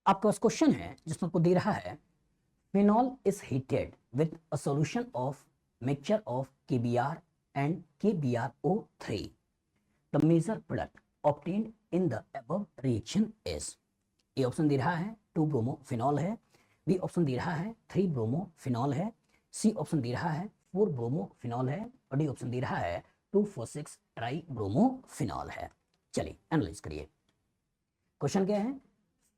आपके पास क्वेश्चन है जिसमें आपको दे रहा है phenol is heated with a solution of mixture of KBr and KBrO3. The major product obtained in the above reaction is. A option दे रहा है 2 ब्रोमोफिनॉल है, बी ऑप्शन दे रहा है 3 ब्रोमोफिनॉल है, सी ऑप्शन दे रहा है 4 ब्रोमोफिनॉल है और डी ऑप्शन दे रहा है 2,4,6 ट्राई ब्रोमोफिनॉल है. चलिए एनालाइज करिए. क्वेश्चन क्या है?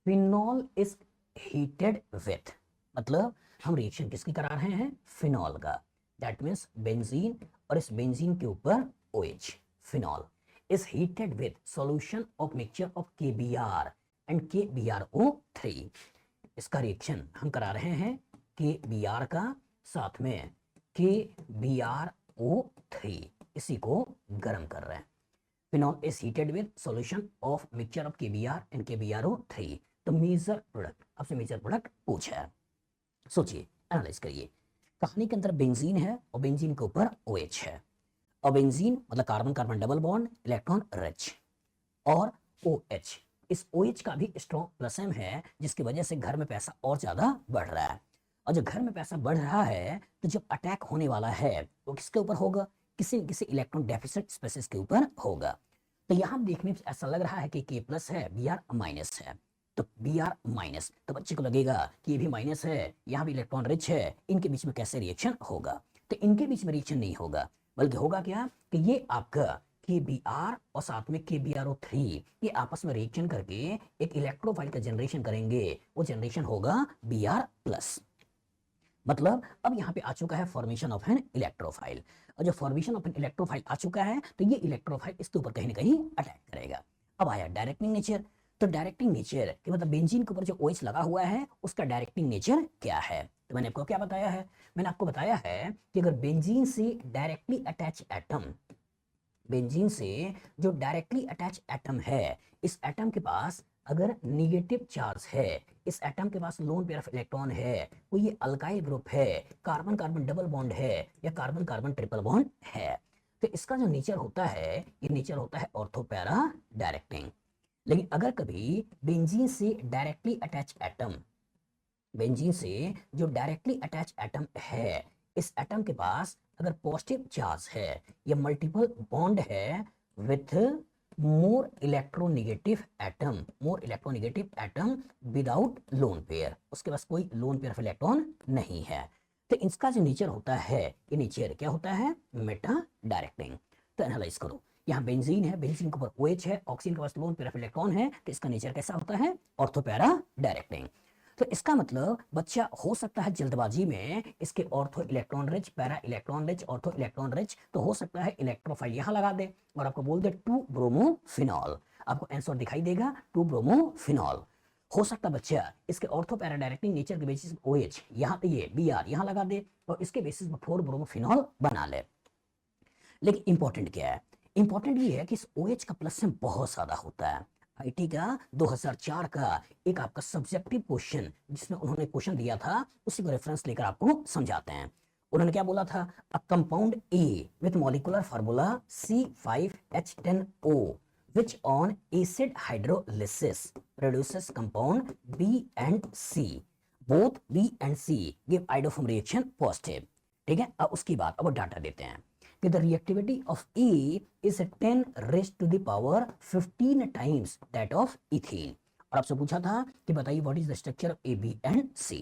फिनॉल इज हीटेड विथ, मतलब हम रिएक्शन किसकी करा रहे हैं? फिनॉल का. दैट मीन्स बेंजीन और इस बेंजीन के ऊपर OH. Phenol is heated with solution of mixture of KBr and KBrO3. इसका रिएक्शन हम करा रहे हैं KBr का साथ में KBrO3, इसी को गर्म कर रहे हैं. Phenol is heated with solution of mixture of KBr and KBrO3. तो मेजर प्रोडक्ट, आपसे मेजर प्रोडक्ट पूछा है. सोचिए, एनालाइज करिए. कहानी के अंदर बेंजीन है और बेंजीन के ऊपर OH है. और बेंजीन मतलब carbon carbon double bond, electron rich, और OH, इस OH का भी स्ट्रॉन्ग प्लस M है, जिसकी वजह से घर में पैसा और ज्यादा बढ़ रहा है. और जब घर में पैसा बढ़ रहा है तो जब अटैक होने वाला है वो किसके ऊपर होगा? किसी न किसी इलेक्ट्रॉन डेफिसिट स्पेसिस के ऊपर होगा. तो यहां देखने में ऐसा लग रहा है कि K प्लस है, Br माइनस है. तो Br माइनस, तो बच्चे को लगेगा कि ये भी माइनस है, यहाँ भी इलेक्ट्रॉन रिच है, इनके बीच में कैसे रिएक्शन होगा? तो इनके बीच में रिएक्शन नहीं होगा, बल्कि होगा क्या कि ये आपका KBr और साथ में KBrO3 ये आपस में रिएक्शन करके एक इलेक्ट्रोफाइल का जनरेशन करेंगे. वो जनरेशन होगा Br प्लस. मतलब अब यहाँ पे आ चुका है फॉर्मेशन ऑफ एन इलेक्ट्रोफाइल. और जब फॉर्मेशन ऑफ एन इलेक्ट्रोफाइल आ चुका है तो ये इलेक्ट्रोफाइल इसके ऊपर कहीं ना कहीं अटैक करेगा. अब आया डायरेक्टिंग नेचर. तो डायरेक्टिंग नेचर कि मतलब बेंजीन के ऊपर जो OH लगा हुआ है उसका डायरेक्टिंग नेचर क्या है? तो मैंने आपको क्या बताया है? मैंने आपको बताया है कि अगर बेंजीन से डायरेक्टली अटैच एटम, बेंजीन से जो डायरेक्टली अटैच एटम है, इस एटम के पास अगर निगेटिव चार्ज है, इस एटम के पास लोन पेयर ऑफ इलेक्ट्रॉन है, कोई ये अल्काइल ग्रुप है, कार्बन कार्बन डबल बॉन्ड है या कार्बन कार्बन ट्रिपल बॉन्ड है, तो इसका जो नेचर होता है ये नेचर होता है ऑर्थो पैरा डायरेक्टिंग. लेकिन अगर कभी बेंजीन से डायरेक्टली अटैच एटम, बेंजीन से जो डायरेक्टली अटैच एटम है, इस एटम के पास अगर पॉजिटिव चार्ज है या मल्टीपल बॉन्ड है with more electronegative atom, more electronegative atom without lone pair, उसके पास कोई लोन पेयर ऑफ इलेक्ट्रॉन नहीं है, तो इसका जो नेचर होता है ये नेचर क्या होता है? Meta directing. तो एनालाइज करो. यहाँ बेंजीन है, बेंजीन के ऊपर OH है, ऑक्सीजन के पास लोन पेयर ऑफ इलेक्ट्रॉन है, तो इसका नेचर कैसा होता है? Ortho para directing. तो इसका मतलब बच्चा हो सकता है जल्दबाजी में इसके ortho electron rich, para electron rich, ortho electron rich, तो हो सकता है इलेक्ट्रोफाइल यहां लगा दे और आपको बोल दे 2 ब्रोमोफिनॉल. आपको आंसर दिखाई देगा 2 ब्रोमोफिनॉल. हो सकता बच्चा इसके ऑर्थो पैरा डायरेक्टिंग नेचर के बेसिस पर OH यहाँ पे ये Br यहाँ लगा दे और इसके बेसिस पर 4 ब्रोमोफिनॉल बना ले. लेकिन इंपॉर्टेंट क्या है? इंपॉर्टेंट ये है कि इस OH का प्लस में बहुत ज्यादा होता है. IT का 2004 का एक आपका सब्जेक्टिव क्वेश्चन जिसमें उन्होंने क्वेश्चन दिया था, उसी को रेफरेंस लेकर आपको समझाते हैं. उन्होंने क्या बोला था? A compound A with molecular formula C5H10O which on acid hydrolysis produces compound B and C. Both B and C give iodoform reaction positive. ठीक है. अब उसकी बात अब डाटा देते हैं कि the reactivity of A is 10 raised to the power 15 times that of ethene. और आपसे पूछा था कि बताइए what is the structure of A, B and C.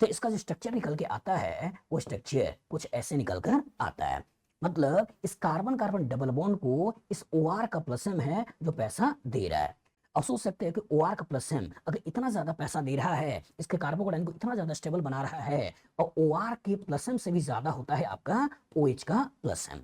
तो इसका जो स्ट्रक्चर निकल के आता है वो स्ट्रक्चर कुछ ऐसे निकल कर आता है. मतलब इस कार्बन कार्बन डबल बॉन्ड को इस OR का प्लस M है जो पैसा दे रहा है. अब सोच सकते हैं कि OR का प्लस M अगर इतना ज्यादा पैसा दे रहा है, इसके कार्बोकेटाइन को इतना ज्यादा स्टेबल बना रहा है, और OR के प्लस M से भी ज्यादा होता है आपका OH का प्लस M.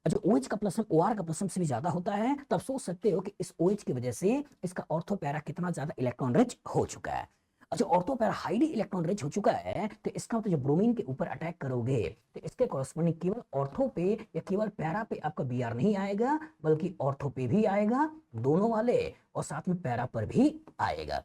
जो OH का प्लस M OR का प्लस M से भी ज्यादा होता है, तब सोच सकते हो कि इस OH की वजह से इसका ऑर्थो पैरा कितना ज्यादा इलेक्ट्रॉन रिच हो चुका है. अच्छा, ortho para highly electron rich हो चुका है तो इसका मतलब जब ब्रोमीन के ऊपर अटैक करोगे तो इसके कॉरस्पॉन्डिंग केवल ऑर्थो पे या केवल पैरा पे आपका Br नहीं आएगा, बल्कि ऑर्थो पे भी आएगा, दोनों वाले, और साथ में पैरा पर भी आएगा.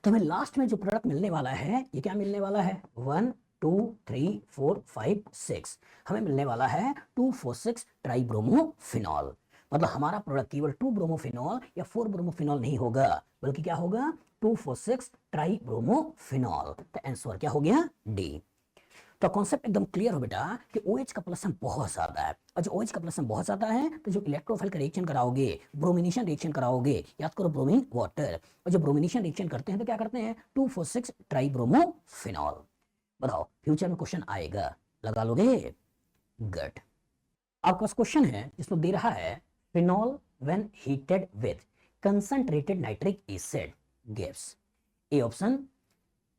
तो हमें लास्ट में जो प्रोडक्ट मिलने वाला है ये क्या मिलने वाला है? 1 2 3 4 5 6 हमें मिलने वाला है 2,4,6 ट्राइब्रोमोफिनॉल. मतलब हमारा प्रोडक्ट केवल 2 ब्रोमोफिनॉल या 4 ब्रोमोफिनॉल नहीं होगा, बल्कि क्या होगा 2,4,6 ट्राई ब्रोमोफिनॉल। तो आंसर क्या हो गया डी। तो कॉन्सेप्ट एकदम क्लियर हो बेटा कि OH का प्लस बहुत ज्यादा है, और जो OH का प्लस बहुत ज्यादा है तो जो इलेक्ट्रोफाइल का रिएक्शन कराओगे, ब्रोमिनेशन रिएक्शन कराओगे, याद करो ब्रोमीन वाटर, और जो ब्रोमिनेशन रिएक्शन करते हैं तो क्या करते हैं 2,4,6 ट्राई ब्रोमोफिनॉल। बताओ फ्यूचर में क्वेश्चन आएगा, लगा लोगे? गुड। आपके पास क्वेश्चन है जिसमें दे रहा है phenol when heated with concentrated nitric acid gives A option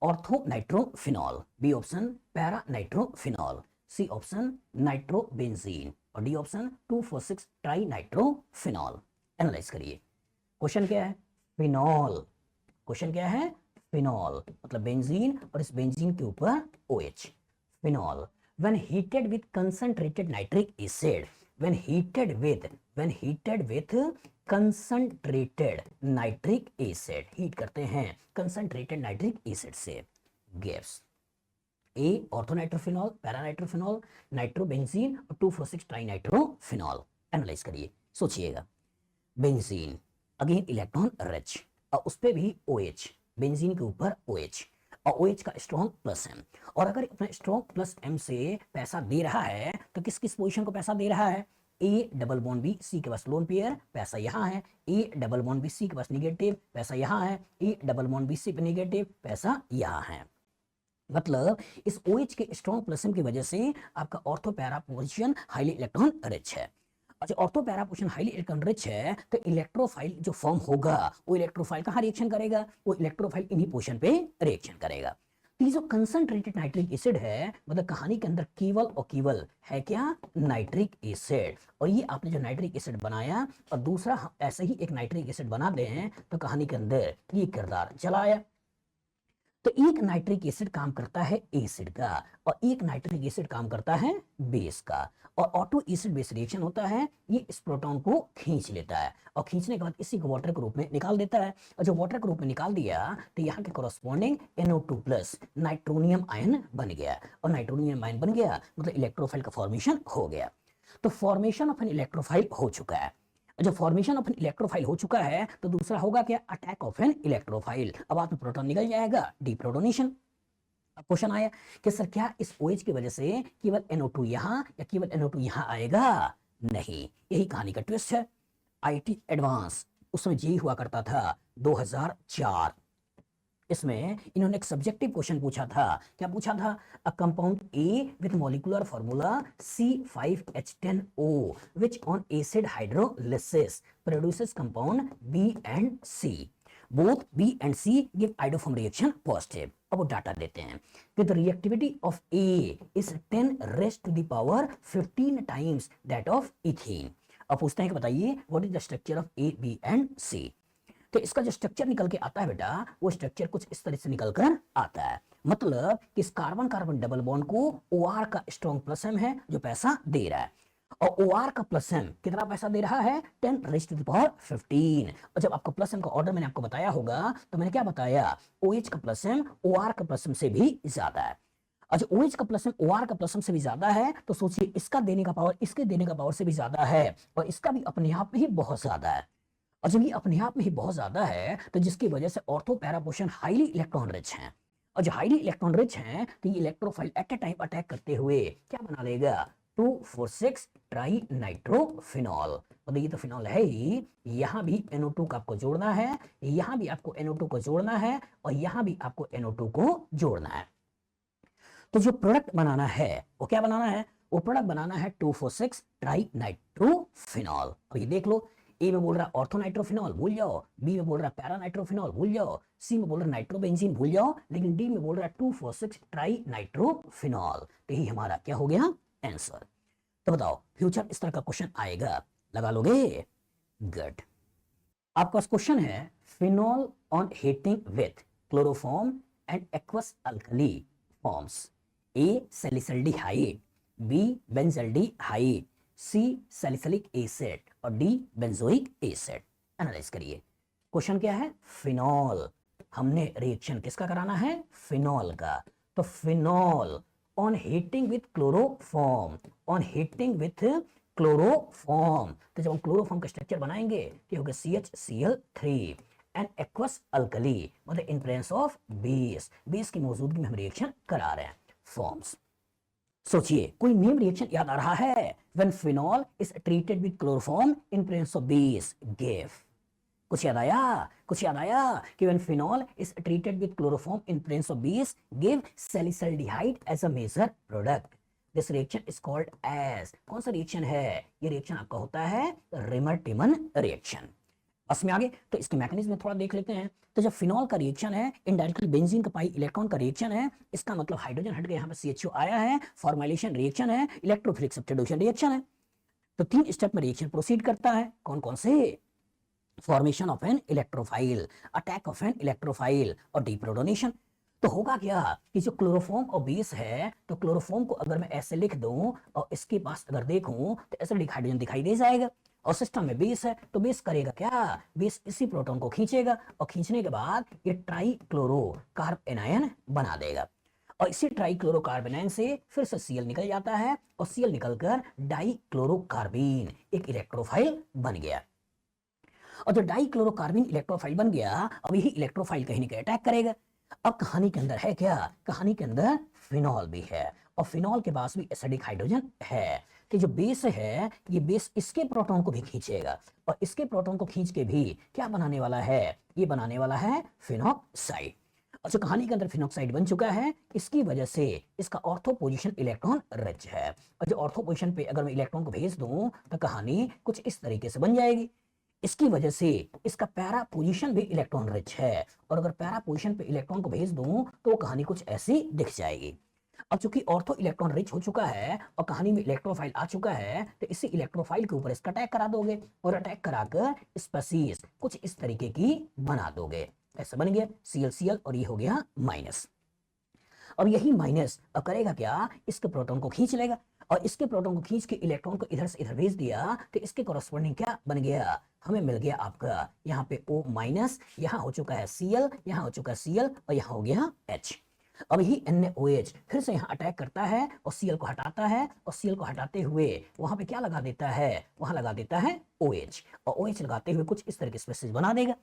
ortho nitrophenol, B option para nitrophenol, C option nitrobenzene और D option 2,4,6 tri nitrophenol. Analyse करिए। क्वेश्चन क्या है? फिनॉल। क्वेश्चन क्या है? फिनॉल मतलब बेंजीन और इस बेंजीन के ऊपर OH। Phenol when heated with concentrated nitric acid, when heated with concentrated nitric acid, heat करते हैं concentrated nitric acid से, gives A orthonitrophenol, paranitrophenol, nitrobenzene और 2,4,6 ट्राइनाइट्रोफिनॉल। एनालाइज करिए, सोचिएगा। बेंजीन अगेन इलेक्ट्रॉन रिच और उस पे भी OH, बेंजीन के ऊपर OH और OH का स्ट्रॉन्ग प्लस M, और अगर अपने स्ट्रॉन्ग प्लस M से पैसा दे रहा है तो किस किस पोजीशन को पैसा दे रहा है? A double bond B, C के पास लोन पेयर, पैसा यहाँ है। A double bond B, C के पास निगेटिव, पैसा यहाँ है। A double bond B, C पे निगेटिव, पैसा यहाँ है। मतलब इस OH के स्ट्रॉन्ग प्लस M की वजह से आपका ortho para position highly electron rich है। अच्छा, ortho para position highly electron rich है तो इलेक्ट्रोफाइल जो फॉर्म होगा वो इलेक्ट्रोफाइल कहाँ रिएक्शन करेगा? वो इलेक्ट्रोफाइल इन्हीं पोजीशन पे रिएक्शन करेगा। तो ये जो कंसंट्रेटेड नाइट्रिक एसिड है मतलब कहानी के अंदर केवल और केवल है क्या? Nitric acid. और ये आपने जो नाइट्रिक एसिड बनाया और दूसरा ऐसे ही एक नाइट्रिक एसिड बना दे हैं तो कहानी के अंदर ये किरदार चलाया। तो एक नाइट्रिक एसिड काम करता है एसिड का और एक नाइट्रिक एसिड काम करता है बेस का, और ऑटो एसिड बेस रिएक्शन होता है, ये इस प्रोटॉन को खींच लेता है और खींचने के बाद इसी को वाटर के रूप में निकाल देता है। और जो वाटर के रूप में निकाल दिया तो यहाँ के corresponding NO2 plus nitronium ion बन गया, और नाइट्रोनियम आयन बन गया मतलब इलेक्ट्रोफाइल का फॉर्मेशन हो गया। तो फॉर्मेशन ऑफ एन इलेक्ट्रोफाइल हो चुका है। जब फॉर्मेशन ऑफ एन इलेक्ट्रोफाइल हो चुका है तो दूसरा होगा क्या? Attack of an electrophile. अब आप में प्रोटॉन निकल जाएगा, डीप्रोटोनेशन। अब क्वेश्चन आया कि सर क्या इस OH की वजह से केवल NO2 यहाँ या केवल NO2 यहाँ आएगा? नहीं, यही कहानी का ट्विस्ट है। IT एडवांस उसमें जी हुआ करता था 2004। इसमें इन्होंने एक सब्जेक्टिव क्वेश्चन पूछा था। क्या पूछा था? A compound A with molecular formula C5H10O which on acid hydrolysis produces compound B and C. Both B and C give iodoform reaction positive. अब वो डाटा देते हैं कि the reactivity of A is 10 raised to the power 15 times that of ethene. अब पूछते हैं कि बताइए what is the structure of A, B and C. तो इसका जो स्ट्रक्चर निकल के आता है बेटा वो स्ट्रक्चर कुछ इस तरह से निकल कर आता है। मतलब कि इस कार्बन कार्बन डबल बॉन्ड को OR का स्ट्रॉन्ग प्लस M है जो पैसा दे रहा है, और OR का प्लस M कितना पैसा दे रहा है? 10 raised to the power 15। और जब आपको प्लस M का ऑर्डर मैंने आपको बताया होगा तो मैंने क्या बताया? OH का प्लस M OR का प्लस M से भी ज्यादा है। अच्छा, OH का प्लस M OR का प्लस M से भी ज्यादा है तो सोचिए इसका देने का पावर इसके देने का पावर से भी ज्यादा है, और इसका भी अपने आप में ही बहुत ज्यादा है। और जब ये अपने आप में ही बहुत ज्यादा है तो जिसकी वजह से ortho para position highly electron rich हैं, और जो हाईली इलेक्ट्रॉन रिच हैं तो ये electrophile at a time attack करते हुए क्या बना लेगा? 2,4,6 ट्राई नाइट्रोफिनॉल। मतलब ये तो फिनॉल है ही, यहाँ भी NO2 का आपको जोड़ना है, यहाँ भी आपको NO2 को जोड़ना है, और यहाँ भी आपको NO2 को जोड़ना है। तो जो प्रोडक्ट बनाना है वो क्या बनाना है? वो प्रोडक्ट बनाना है 2,4,6 ट्राई नाइट्रोफिनॉल। अब ये देख लो, ए में बोल रहा है ऑर्थोनाइट्रोफिनॉल भूल जाओ, बी में बोल रहा है पैरानाइट्रोफिनॉल भूल जाओ, सी में बोल रहा है नाइट्रोबेंजीन भूल जाओ, लेकिन डी में बोल रहा है 2,4,6 ट्राई नाइट्रोफिनॉल। तो यही हमारा क्या हो गया? आंसर। तो बताओ फ्यूचर इस तरह का क्वेश्चन आएगा, लगा लोगे? गुड। आपके पास क्वेश्चन है phenol on heating with chloroform and aqueous alkali forms A salicylaldehyde, B benzaldehyde, C salicylic acid और डी बेंजोइक एसिड। एनालाइज करिए। क्वेश्चन क्या है? फिनॉल। हमने रिएक्शन किसका कराना है? फिनॉल का। तो phenol on heating with chloroform, on heating with chloroform. तो जब हम क्लोरोफॉर्म का स्ट्रक्चर बनाएंगे तो होगा CHCl3 एंड एक्वस अल्कली, मतलब इन प्रेजेंस ऑफ बेस की मौजूदगी में हम रिएक्शन करा रहे हैं, फॉर्म्स। सोचिए कोई नेम रिएक्शन याद आ रहा है? When phenol is treated with chloroform in presence of base give. कुछ याद आया? कुछ याद आया कि when phenol is treated with chloroform in presence of base give salicylaldehyde as a major product. This reaction is called as, कौन सा reaction है ये? रिएक्शन आपका होता है रिमर-टिमन रिएक्शन। इसमें आगे तो इसके मैकेनिज्म में थोड़ा देख लेते हैं। तो जब फिनॉल का रिएक्शन है, इनडायरेक्टली बेंजीन का पाई इलेक्ट्रॉन का रिएक्शन है, इसका मतलब हाइड्रोजन हट के यहाँ पे CHO आया है, फॉर्मेलिजेशन रिएक्शन है, इलेक्ट्रोफिलिक सब्स्टिट्यूशन रिएक्शन है। तो 3 स्टेप में रिएक्शन प्रोसीड करता है। कौन कौन से? Formation of an electrophile, attack of an electrophile और डीप्रोटोनेशन। तो होगा क्या कि जो क्लोरोफॉर्म और बेस है, तो क्लोरोफॉर्म को अगर मैं ऐसे लिख दूं और इसके पास अगर देखूं तो एसिडिक हाइड्रोजन दिखाई दे जाएगा, और सिस्टम में बेस है तो बेस करेगा क्या? बेस इसी प्रोटॉन को खींचेगा और खींचने के बाद ये ट्राई क्लोरो कार्बोनायन बना देगा, और इसी ट्राई क्लोरोकार्बोनायन से फिर से Cl निकल जाता है और Cl निकलकर डाई क्लोरोकार्बीन, एक इलेक्ट्रोफाइल बन गया। और जो डाई क्लोरोकार्बीन इलेक्ट्रोफाइल बन गया, अब यही इलेक्ट्रोफाइल कहीं ना कहीं अटैक करेगा। अब कहानी के अंदर है क्या? कहानी के अंदर फिनॉल भी है, और फिनॉल के पास भी एसिडिक हाइड्रोजन है। कि जो बेस है, ये बेस इसके प्रोटॉन को भी खींचेगा, और इसके प्रोटॉन को खींच के भी क्या बनाने वाला है? ये बनाने वाला है फिनॉक्साइड। और जो कहानी के अंदर फिनॉक्साइड बन चुका है, इसकी वजह से इसका ऑर्थो पोजीशन इलेक्ट्रॉन रिच है, और जो ऑर्थो पोजीशन पे अगर मैं इलेक्ट्रॉन को भेज दूं तो कहानी कुछ इस तरीके से बन जाएगी। इसकी वजह से इसका पैरा पोजीशन भी इलेक्ट्रॉन रिच है, और अगर पैरा पोजीशन पे इलेक्ट्रॉन को भेज दूं तो वो कहानी कुछ ऐसी दिख जाएगी। अब चूंकि ऑर्थो इलेक्ट्रॉन रिच हो चुका है और कहानी में इलेक्ट्रोफाइल आ चुका है, तो इसी इलेक्ट्रोफाइल के ऊपर इसका अटैक करा दोगे, और अटैक कराकर स्पेसीज कुछ इस तरीके की बना दोगे। ऐसा बन गया ClCl, और ये हो गया माइनस। अब यही माइनस अब करेगा क्या? इसके प्रोटॉन को खींच लेगा, और इसके प्रोटॉन को खींच के इलेक्ट्रॉन को इधर से इधर भेज दिया, तो इसके कॉरस्पॉन्डिंग क्या बन गया? हमें मिल गया आपका यहाँ पे O माइनस, यहाँ हो चुका है Cl, यहाँ हो चुका है Cl, और यहाँ हो गया H। अब यही NaOH फिर से यहाँ अटैक करता है और Cl को हटाता है, और Cl को हटाते हुए वहां पे क्या लगा देता है? वहां लगा देता है OH, और OH लगाते हुए कुछ इस तरह की स्पेसीज बना देगा।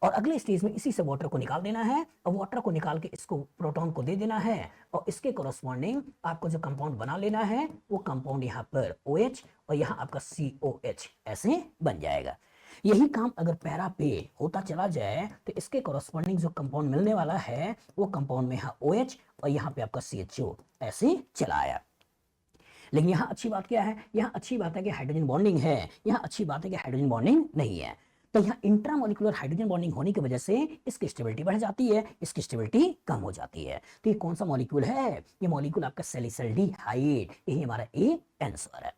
और अगले स्टेज में इसी से वाटर को निकाल देना है, और वाटर को निकाल के इसको प्रोटॉन को दे देना है, और इसके कोरस्पॉन्डिंग आपको जो कंपाउंड बना लेना है, वो कंपाउंड यहाँ पर OH और यहाँ आपका COH ऐसे बन जाएगा। यही काम अगर पैरा पे होता चला जाए तो इसके कोरस्पॉन्डिंग जो कंपाउंड मिलने वाला है, वो कंपाउंड में यहाँ OH और यहाँ पे आपका CHO ऐसे चला आया। लेकिन यहाँ अच्छी बात क्या है? यहाँ अच्छी बात है कि हाइड्रोजन बॉन्डिंग है, यहाँ अच्छी बात है कि हाइड्रोजन बॉन्डिंग नहीं है। तो यहाँ इंट्रामोलिकुलर हाइड्रोजन बॉन्डिंग होने की वजह से इसकी स्टेबिलिटी बढ़ जाती है, इसकी स्टेबिलिटी कम हो जाती है। तो ये कौन सा मॉलिक्यूल है? ये मॉलिक्यूल आपका सैलिसल्डिहाइड, यही हमारा ए आंसर है।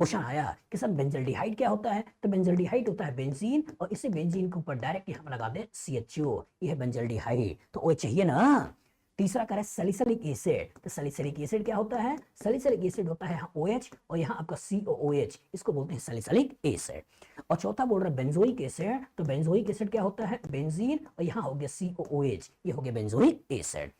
क्वेश्चन आया कि सर बेंजल्डिहाइड क्या होता है? तो बेंजल्डिहाइड होता है बेंजीन, और इसी बेंजीन के ऊपर डायरेक्ट हम लगा दे CHO, ये है बेंजल्डिहाइड। तो OH चाहिए ना। तीसरा करें सैलिसिलिक एसिड, तो सैलिसिलिक एसिड क्या होता है? सैलिसिलिक एसिड होता है यहाँ OH और यहाँ आपका COOH, इसको बोलते हैं सैलिसिलिक एसिड। और चौथा बोल रहा है बेंजोइक एसिड, तो बेंजोइक एसिड क्या होता है? बेंजीन, और यहाँ हो गया COOH, ये हो गया बेंजोइक एसिड।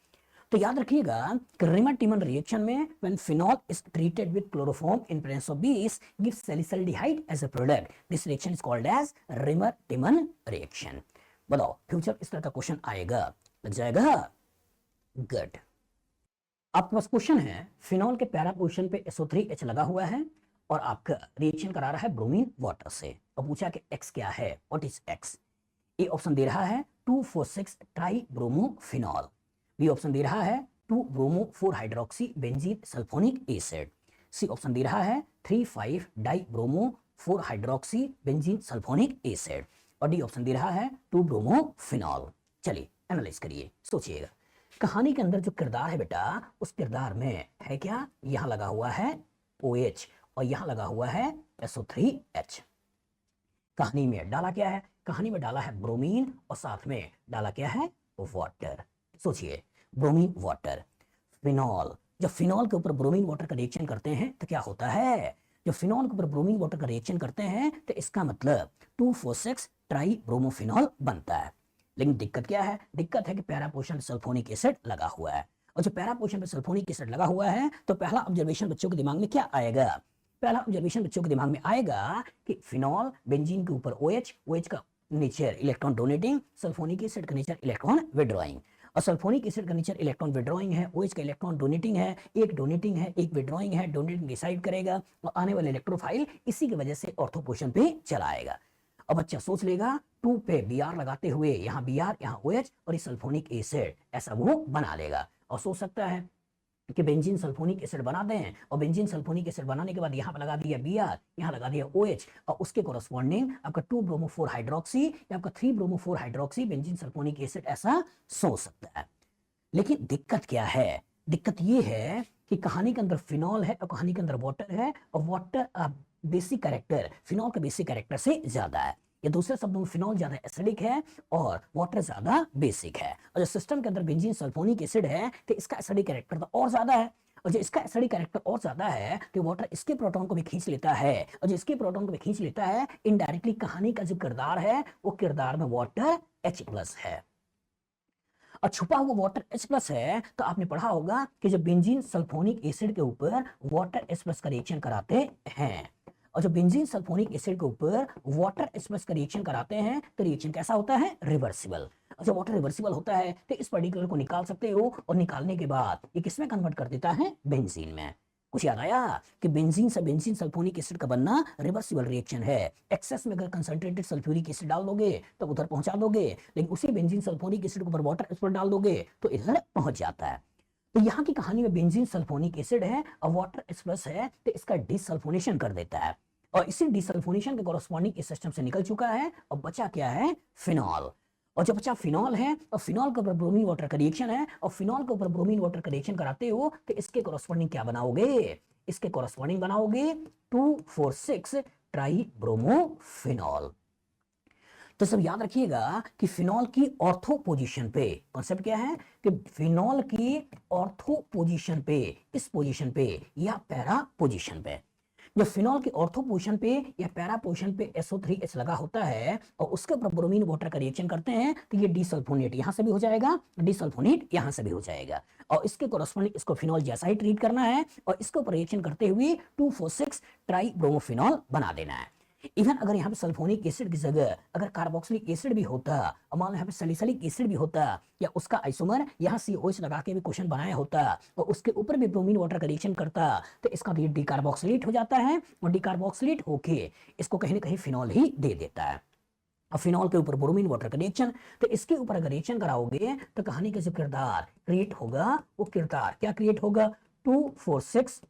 तो याद रखिएगा कि रिमर-टिमन रिएक्शन में when phenol is treated with chloroform in presence of base gives salicylaldehyde as a product. This reaction is called as Reimer Tiemann reaction. बताओ फ्यूचर इस तरह का क्वेश्चन आएगा, लग जाएगा? गुड। आपके पास क्वेश्चन है, फिनॉल के पैरा पोजीशन पे SO3H लगा हुआ है और आपका रिएक्शन करा रहा है ब्रोमीन वाटर से, और पूछा कि X क्या है? What is X? A option दे रहा है 2,4,6 ट्राई ब्रोमोफिनॉल, बी ऑप्शन दे रहा है 2 bromo 4 hydroxy benzene sulphonic acid, C option दे रहा है 3,5 di bromo 4 hydroxy benzene sulphonic acid, और डी ऑप्शन दे रहा है 2 ब्रोमोफिनॉल। चलिए एनालाइज करिए, सोचिएगा। कहानी के अंदर जो किरदार है बेटा, उस किरदार में है क्या? यहां लगा हुआ है OH और यहां लगा हुआ है SO3H। कहानी में डाला क्या है? कहानी में डाला है ब्रोमीन और साथ में डाला क्या है? वाटर। सोचिए ब्रोमीन वाटर फिनॉल, जब फिनॉल के ऊपर ब्रोमीन वाटर का रिएक्शन करते हैं तो क्या होता है? जब फिनॉल के ऊपर ब्रोमीन वाटर का रिएक्शन करते हैं तो इसका मतलब 2,4,6 ट्राई ब्रोमोफिनॉल बनता है। लेकिन दिक्कत क्या है? दिक्कत है कि पैरा पोजीशन पे सल्फोनिक एसिड लगा हुआ है, और जब पैरा पोजीशन पे सल्फोनिक एसिड लगा हुआ है तो पहला ऑब्जर्वेशन बच्चों के दिमाग में क्या आएगा? पहला ऑब्जर्वेशन बच्चों के दिमाग में आएगा कि फिनॉल बेंजीन के ऊपर OH, OH का nature electron donating, sulphonic acid का नेचर इलेक्ट्रॉन विड्रॉइंग, और सल्फोनिक एसिड का नेचर इलेक्ट्रॉन विड्रॉइंग है, OH का इलेक्ट्रॉन डोनेटिंग है, एक डोनेटिंग है एक विड्रॉइंग है, डोनेटिंग डिसाइड करेगा और आने वाले इलेक्ट्रोफाइल इसी की वजह से ऑर्थो पोजीशन पे चलाएगा। अब बच्चा सोच लेगा 2 पे Br लगाते हुए यहाँ Br यहाँ OH और इस सल्फोनिक एसिड, ऐसा वो बना लेगा। और सोच सकता है कि बेंजीन सल्फोनिक एसिड बना दें और बेंजीन सल्फोनिक एसिड बनाने के बाद यहाँ पर लगा दिया Br, यहाँ लगा दिया OH और उसके कोरस्पॉन्डिंग आपका 2 ब्रोमो 4 हाइड्रोक्सी या आपका 3 bromo 4 hydroxy benzene sulphonic acid, ऐसा सोच सकता है। लेकिन दिक्कत क्या है? दिक्कत ये है कि कहानी के अंदर फिनॉल है और कहानी के अंदर वाटर है, और वाटर बेसिक कैरेक्टर फिनॉल का बेसिक कैरेक्टर से ज्यादा है, या दूसरे शब्दों में फिनॉल ज्यादा एसिडिक है और वाटर ज्यादा बेसिक है। और जो सिस्टम के अंदर बेंजीन सल्फोनिक एसिड है तो इसका एसिडिक कैरेक्टर तो और ज्यादा है, और जो इसका एसिडिक कैरेक्टर और ज्यादा है तो वाटर इसके प्रोटॉन को भी खींच लेता है, और जो इसके प्रोटॉन को भी खींच लेता है, इनडायरेक्टली कहानी का जो किरदार है वो किरदार में वाटर H+ है। और छुपा हुआ वाटर H+ है तो आपने पढ़ा होगा कि जब बेंजीन सल्फोनिक एसिड के ऊपर वाटर H+ का रिएक्शन कराते हैं, और जब बेंजीन सल्फोनिक एसिड के ऊपर वाटर H+ का रिएक्शन कराते हैं तो रिएक्शन कैसा होता है? रिवर्सिबल। और जब वाटर रिवर्सिबल होता है तो इस पर्टिकुलर को निकाल सकते हो, और निकालने के बाद ये किसमें कन्वर्ट कर देता है? बेंजीन में। कुछ याद आया कि बेंजीन से बेंजीन सल्फोनिक एसिड का बनना रिवर्सिबल रिएक्शन है। एक्सेस में अगर कंसंट्रेटेड सल्फ्यूरिक एसिड डाल दोगे तो उधर पहुंचा दोगे, लेकिन उसी बेंजीन सल्फोनिक एसिड के ऊपर वाटर H+ डाल दोगे तो इधर पहुंच जाता है। तो यहाँ की कहानी में बेंजीन सल्फोनिक एसिड है और वाटर H+ है तो इसका डिसल्फोनेशन कर देता है, और इसी डिसल्फोनेशन के कोरस्पॉन्डिंग इस सिस्टम से निकल चुका है, और बचा क्या है? फिनॉल। और जब बचा फिनॉल है और फिनॉल के ऊपर ब्रोमीन वाटर का रिएक्शन है, और फिनॉल के ऊपर ब्रोमीन वाटर का रिएक्शन कराते हो तो इसके कोरस्पॉन्डिंग क्या बनाओगे? इसके कोरस्पॉन्डिंग बनाओगे 2,4,6 ट्राई ब्रोमोफिनॉल। तो सब याद रखिएगा कि फिनॉल की ऑर्थो पोजीशन पे कॉन्सेप्ट क्या है कि फिनॉल की ऑर्थो पोजीशन पे, इस पोजीशन पे या पैरा पोजीशन पे, जब फिनॉल की ऑर्थो पोजीशन पे या पैरा पोजीशन पे SO3H लगा होता है और उसके ऊपर ब्रोमीन वाटर का रिएक्शन करते हैं तो ये डिसल्फोनेट यहां से भी हो जाएगा, डिसल्फोनेट यहां से भी हो जाएगा, और इसके कोरस्पॉन्डिंग इसको फिनॉल जैसा ही ट्रीट करना है और इसके ऊपर रिएक्शन करते हुए 2,4,6 ट्राई ब्रोमोफिनॉल बना देना है। इवन अगर यहाँ पे सल्फोनिक एसिड की जगह अगर कार्बोक्सिलिक एसिड भी होता, और मान लो यहाँ पे सैलिसिलिक एसिड भी होता, या उसका आइसोमर यहाँ COH लगा के भी क्वेश्चन बनाया होता और उसके ऊपर भी ब्रोमीन वाटर का रिएक्शन करता, तो इसका भी डिकार्बोक्सिलेट हो जाता है, और डिकार्बोक्सिलेट होके इसको कहीं ना कहीं फिनॉल ही दे देता है। अब फिनॉल के ऊपर ब्रोमीन वाटर का रिएक्शन, तो इसके ऊपर अगर रिएक्शन कराओगे तो कहानी का जो किरदार क्रिएट होगा वो किरदार क्या क्रिएट होगा? 2,4,6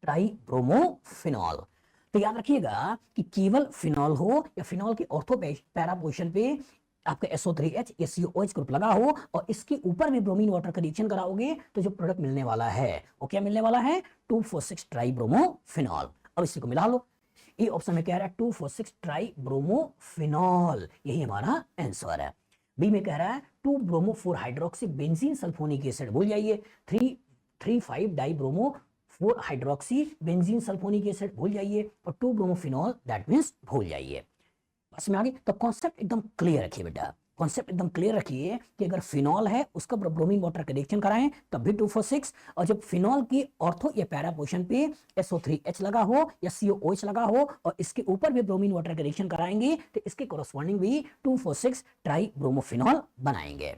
ट्राई ब्रोमोफिनॉल। तो याद रखिएगा कि केवल फिनॉल हो या फिनॉल की ऑर्थो पैरा पोजीशन पे आपका SO3H या COH ग्रुप लगा हो और इसके ऊपर भी ब्रोमीन वाटर का रिएक्शन कराओगे तो जो प्रोडक्ट मिलने वाला है वो क्या मिलने वाला है? 2,4,6 ट्राई ब्रोमोफिनॉल। अब इसी को मिला लो, ये ऑप्शन में कह रहा है 2,4,6 ट्राई ब्रोमोफिनॉल, यही हमारा आंसर है। बी में कह रहा है 2 bromo 4 hydroxy benzene sulphonic acid, भूल जाइए 3,5 di bromo 4 hydroxy benzene sulphonic acid भूल जाइए, और 2 ब्रोमोफिनॉल दैट मींस भूल जाइए। बस में आगे तो कॉन्सेप्ट एकदम क्लियर रखिए बेटा, कॉन्सेप्ट एकदम क्लियर रखिए कि अगर फिनॉल है उसका ब्रोमीन वाटर का रिएक्शन कराएं तब भी 2,4,6, और जब फिनॉल की ऑर्थो या पैरा पोजीशन पे SO3H लगा हो या COOH लगा हो और इसके ऊपर भी ब्रोमीन वाटर का रिएक्शन कराएंगे तो इसके कोरस्पॉन्डिंग भी 2,4,6 ट्राई ब्रोमोफिनॉल बनाएंगे।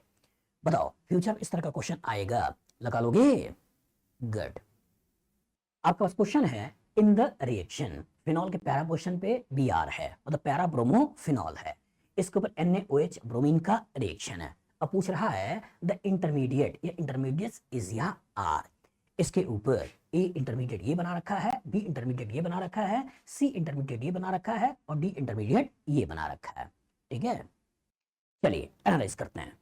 बताओ फ्यूचर इस तरह का क्वेश्चन आएगा, लगा लोगे? गुड। आपके पास क्वेश्चन है इन द रिएक्शन, फिनॉल के पैरा पोजीशन पे Br है, मतलब पैरा ब्रोमोफिनॉल है, इसके ऊपर NaOH ब्रोमीन का रिएक्शन है। अब पूछ रहा है द इंटरमीडिएट या इंटरमीडिएट इज या आर, इसके ऊपर A इंटरमीडिएट ये बना रखा है, B इंटरमीडिएट ये बना रखा है, C इंटरमीडिएट ये बना रखा है और D इंटरमीडिएट ये बना रखा है। ठीक है, चलिए एनालाइज करते हैं।